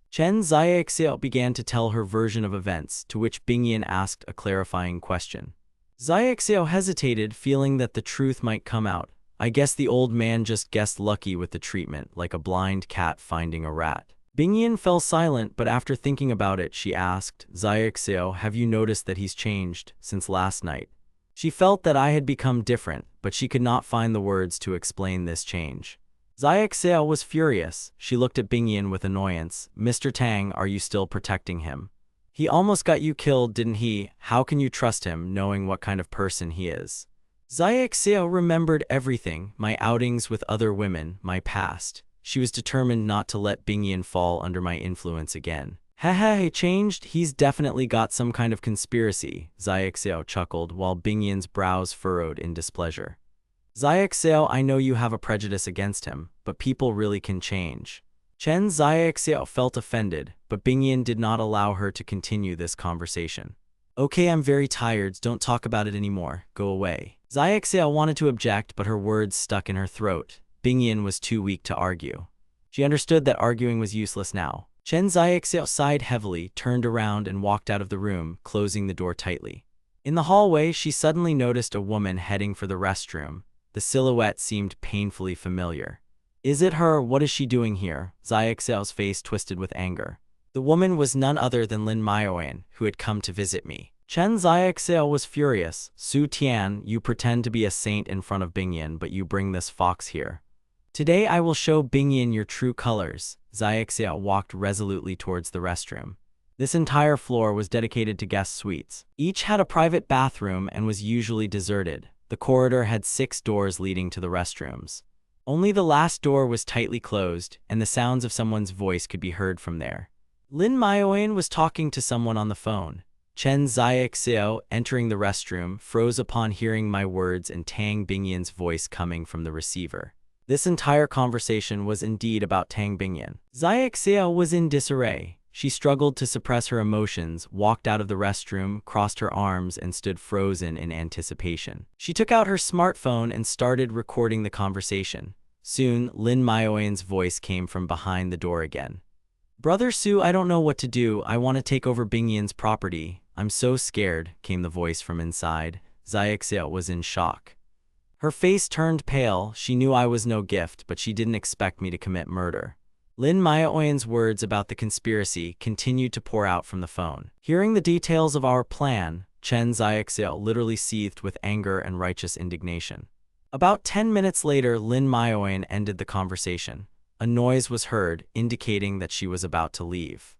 Chen Xiao began to tell her version of events, to which Bingyan asked a clarifying question. Xiao hesitated, feeling that the truth might come out. "I guess the old man just guessed lucky with the treatment, like a blind cat finding a rat." Bingyan fell silent, but after thinking about it, she asked, "Xiao, have you noticed that he's changed since last night?" She felt that I had become different, but she could not find the words to explain this change. Xiao was furious. She looked at Bingyan with annoyance. "Mr. Tang, are you still protecting him? He almost got you killed, didn't he? How can you trust him, knowing what kind of person he is?" Xiao remembered everything, my outings with other women, my past. She was determined not to let Bingyan fall under my influence again. "He changed? He's definitely got some kind of conspiracy," Xiao chuckled, while Bingyan's brows furrowed in displeasure. "Xiao, I know you have a prejudice against him, but people really can change." Chen Xiaoxiao felt offended, but Bingyan did not allow her to continue this conversation. Okay, I'm very tired, don't talk about it anymore, go away. Xiaoxiao wanted to object, but her words stuck in her throat. Bingyan was too weak to argue. She understood that arguing was useless now. Chen Xiaoxiao sighed heavily, turned around and walked out of the room, closing the door tightly. In the hallway, she suddenly noticed a woman heading for the restroom. The silhouette seemed painfully familiar. Is it her? What is she doing here? Xiaoxiao's face twisted with anger. The woman was none other than Lin Maoyan, who had come to visit me. Chen Xiaoxiao was furious. Su Tian, you pretend to be a saint in front of Bingyan, but you bring this fox here. Today I will show Bingyan your true colors. Xiaoxiao walked resolutely towards the restroom. This entire floor was dedicated to guest suites. Each had a private bathroom and was usually deserted. The corridor had 6 doors leading to the restrooms. Only the last door was tightly closed, and the sounds of someone's voice could be heard from there. Lin Maoyan was talking to someone on the phone. Chen Xiaoxiao, entering the restroom, froze upon hearing my words and Tang Bingyan's voice coming from the receiver. This entire conversation was indeed about Tang Bingyan. Xiaoxiao was in disarray. She struggled to suppress her emotions, walked out of the restroom, crossed her arms, and stood frozen in anticipation. She took out her smartphone and started recording the conversation. Soon, Lin Maoyan's voice came from behind the door again. Brother Su, I don't know what to do. I want to take over Bingyan's property. I'm so scared, came the voice from inside. Xiaoxiao was in shock. Her face turned pale. She knew I was no gift, but she didn't expect me to commit murder. Lin Maoyan's words about the conspiracy continued to pour out from the phone. Hearing the details of our plan, Chen Xiaoxiao literally seethed with anger and righteous indignation. About 10 minutes later, Lin Maoyan ended the conversation. A noise was heard, indicating that she was about to leave.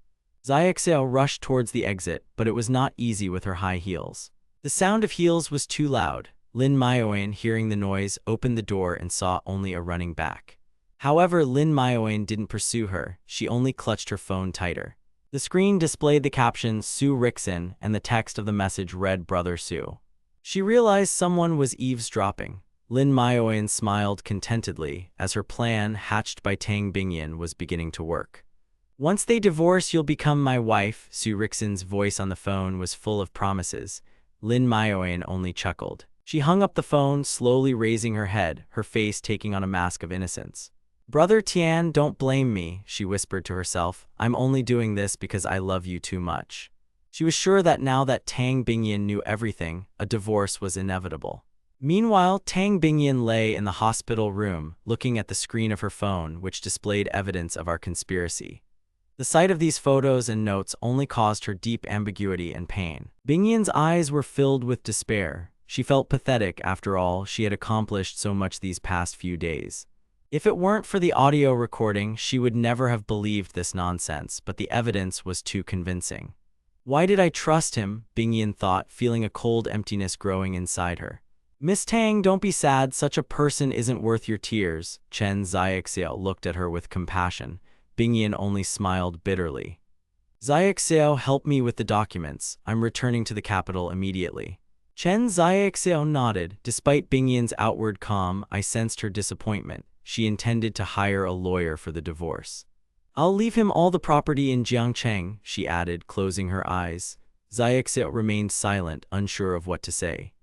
Xiaoxiao rushed towards the exit, but it was not easy with her high heels. The sound of heels was too loud. Lin Maoyan, hearing the noise, opened the door and saw only a running back. However, Lin Maoyan didn't pursue her. She only clutched her phone tighter. The screen displayed the caption Su Rixin, and the text of the message read Brother Su. She realized someone was eavesdropping. Lin Maoyan smiled contentedly as her plan, hatched by Tang Bingyan, was beginning to work. Once they divorce, you'll become my wife. Su Rixin's voice on the phone was full of promises. Lin Maoyan only chuckled. She hung up the phone, slowly raising her head, her face taking on a mask of innocence. Brother Tian, don't blame me, she whispered to herself. I'm only doing this because I love you too much. She was sure that now that Tang Bingyan knew everything, a divorce was inevitable. Meanwhile, Tang Bingyan lay in the hospital room, looking at the screen of her phone, which displayed evidence of our conspiracy. The sight of these photos and notes only caused her deep ambiguity and pain. Bingyan's eyes were filled with despair. She felt pathetic after all she had accomplished so much these past few days. If it weren't for the audio recording, she would never have believed this nonsense, but the evidence was too convincing. Why did I trust him? Bingyan thought, feeling a cold emptiness growing inside her. Miss Tang, don't be sad, such a person isn't worth your tears. Chen Xiaoxiao looked at her with compassion. Bingyan only smiled bitterly. Xiaoxiao, help me with the documents. I'm returning to the capital immediately. Chen Xiaoxiao nodded. Despite Bingyan's outward calm, I sensed her disappointment. She intended to hire a lawyer for the divorce. I'll leave him all the property in Jiangcheng, she added, closing her eyes. Xiaoxiao remained silent, unsure of what to say.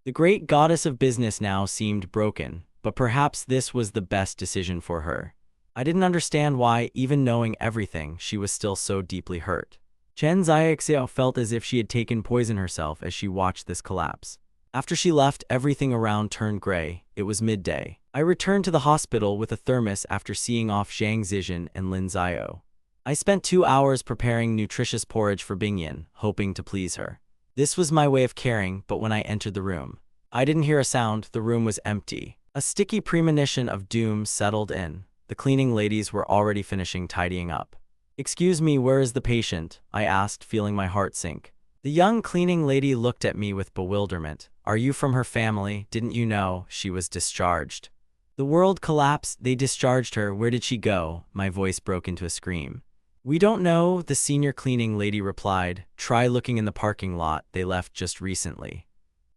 The great goddess of business now seemed broken, but perhaps this was the best decision for her. I didn't understand why, even knowing everything, she was still so deeply hurt. Chen Xiaoxiao felt as if she had taken poison herself as she watched this collapse. After she left, everything around turned gray. It was midday. I returned to the hospital with a thermos after seeing off Zhang Zizhen and Lin Xiao. I spent 2 hours preparing nutritious porridge for Bingyan, hoping to please her. This was my way of caring, but when I entered the room, I didn't hear a sound. The room was empty. A sticky premonition of doom settled in. The cleaning ladies were already finishing tidying up. Excuse me, where is the patient? I asked, feeling my heart sink. The young cleaning lady looked at me with bewilderment. Are you from her family? Didn't you know she was discharged? The world collapsed. They discharged her. Where did she go? My voice broke into a scream. We don't know, the senior cleaning lady replied. Try looking in the parking lot. They left just recently.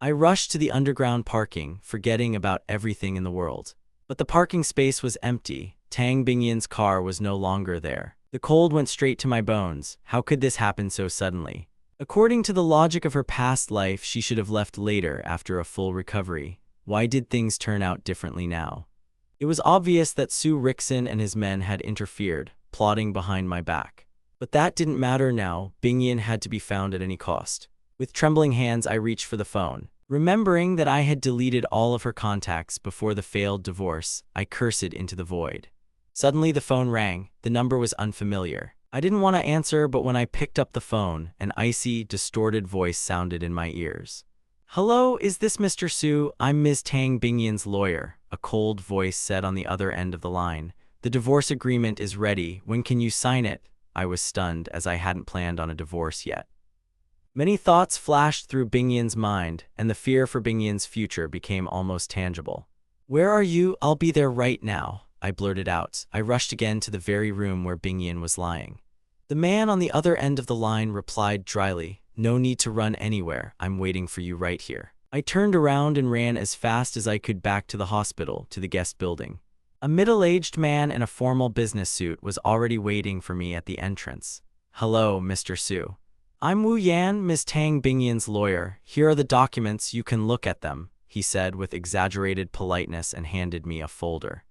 I rushed to the underground parking, forgetting about everything in the world. But the parking space was empty. Tang Bingyan's car was no longer there. The cold went straight to my bones. How could this happen so suddenly? According to the logic of her past life, she should have left later after a full recovery. Why did things turn out differently now? It was obvious that Su Rixin and his men had interfered, plotting behind my back. But that didn't matter now. Bingyan had to be found at any cost. With trembling hands, I reached for the phone. Remembering that I had deleted all of her contacts before the failed divorce, I cursed into the void. Suddenly the phone rang. The number was unfamiliar. I didn't want to answer, but when I picked up the phone, an icy, distorted voice sounded in my ears. "Hello, is this Mr. Su? I'm Ms. Tang Bingyan's lawyer," a cold voice said on the other end of the line. "The divorce agreement is ready. When can you sign it?" I was stunned, as I hadn't planned on a divorce yet. Many thoughts flashed through Bingyan's mind, and the fear for Bingyan's future became almost tangible. "Where are you? I'll be there right now," I blurted out. I rushed again to the very room where Bingyan was lying. The man on the other end of the line replied dryly, "No need to run anywhere. I'm waiting for you right here." I turned around and ran as fast as I could back to the hospital, to the guest building. A middle-aged man in a formal business suit was already waiting for me at the entrance. "Hello, Mr. Su. I'm Wu Yan, Ms. Tang Bingyan's lawyer. Here are the documents. You can look at them," he said with exaggerated politeness and handed me a folder.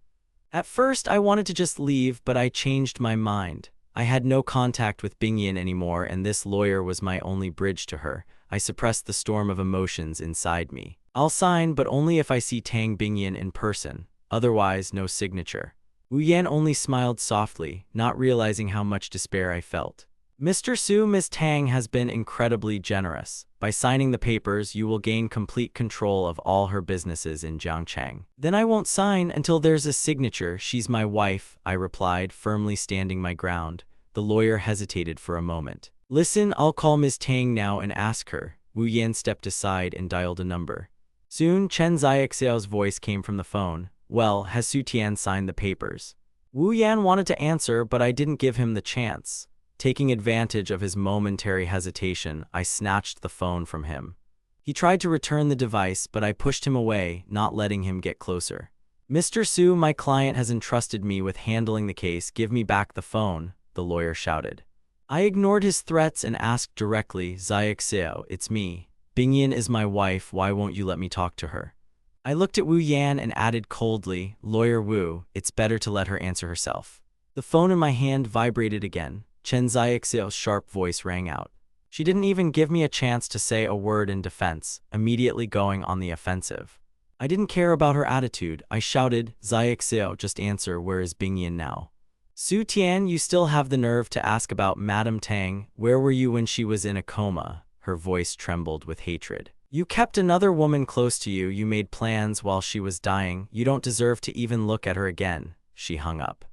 At first, I wanted to just leave, but I changed my mind. I had no contact with Bingyan anymore, and this lawyer was my only bridge to her. I suppressed the storm of emotions inside me. "I'll sign, but only if I see Tang Bingyan in person. Otherwise, no signature." Wu Yan only smiled softly, not realizing how much despair I felt. "Mr. Su, Ms. Tang has been incredibly generous. By signing the papers, you will gain complete control of all her businesses in Jiangcheng." "Then I won't sign until there's a signature. She's my wife," I replied, firmly standing my ground. The lawyer hesitated for a moment. "Listen, I'll call Ms. Tang now and ask her." Wu Yan stepped aside and dialed a number. Soon, Chen Xiaoxiao's voice came from the phone. "Well, has Su Tian signed the papers?" Wu Yan wanted to answer, but I didn't give him the chance. Taking advantage of his momentary hesitation, I snatched the phone from him. He tried to return the device, but I pushed him away, not letting him get closer. "Mr. Su, my client has entrusted me with handling the case. Give me back the phone," the lawyer shouted. I ignored his threats and asked directly, "Xiaoxiao, it's me. Bingyan is my wife. Why won't you let me talk to her?" I looked at Wu Yan and added coldly, "Lawyer Wu, it's better to let her answer herself." The phone in my hand vibrated again. Chen Xiaoxiao's sharp voice rang out. She didn't even give me a chance to say a word in defense, immediately going on the offensive. I didn't care about her attitude. I shouted, "Xiaoxiao, just answer, where is Bingyan now?" "Su Tian, you still have the nerve to ask about Madame Tang. Where were you when she was in a coma?" Her voice trembled with hatred. "You kept another woman close to you. You made plans while she was dying. You don't deserve to even look at her again." She hung up.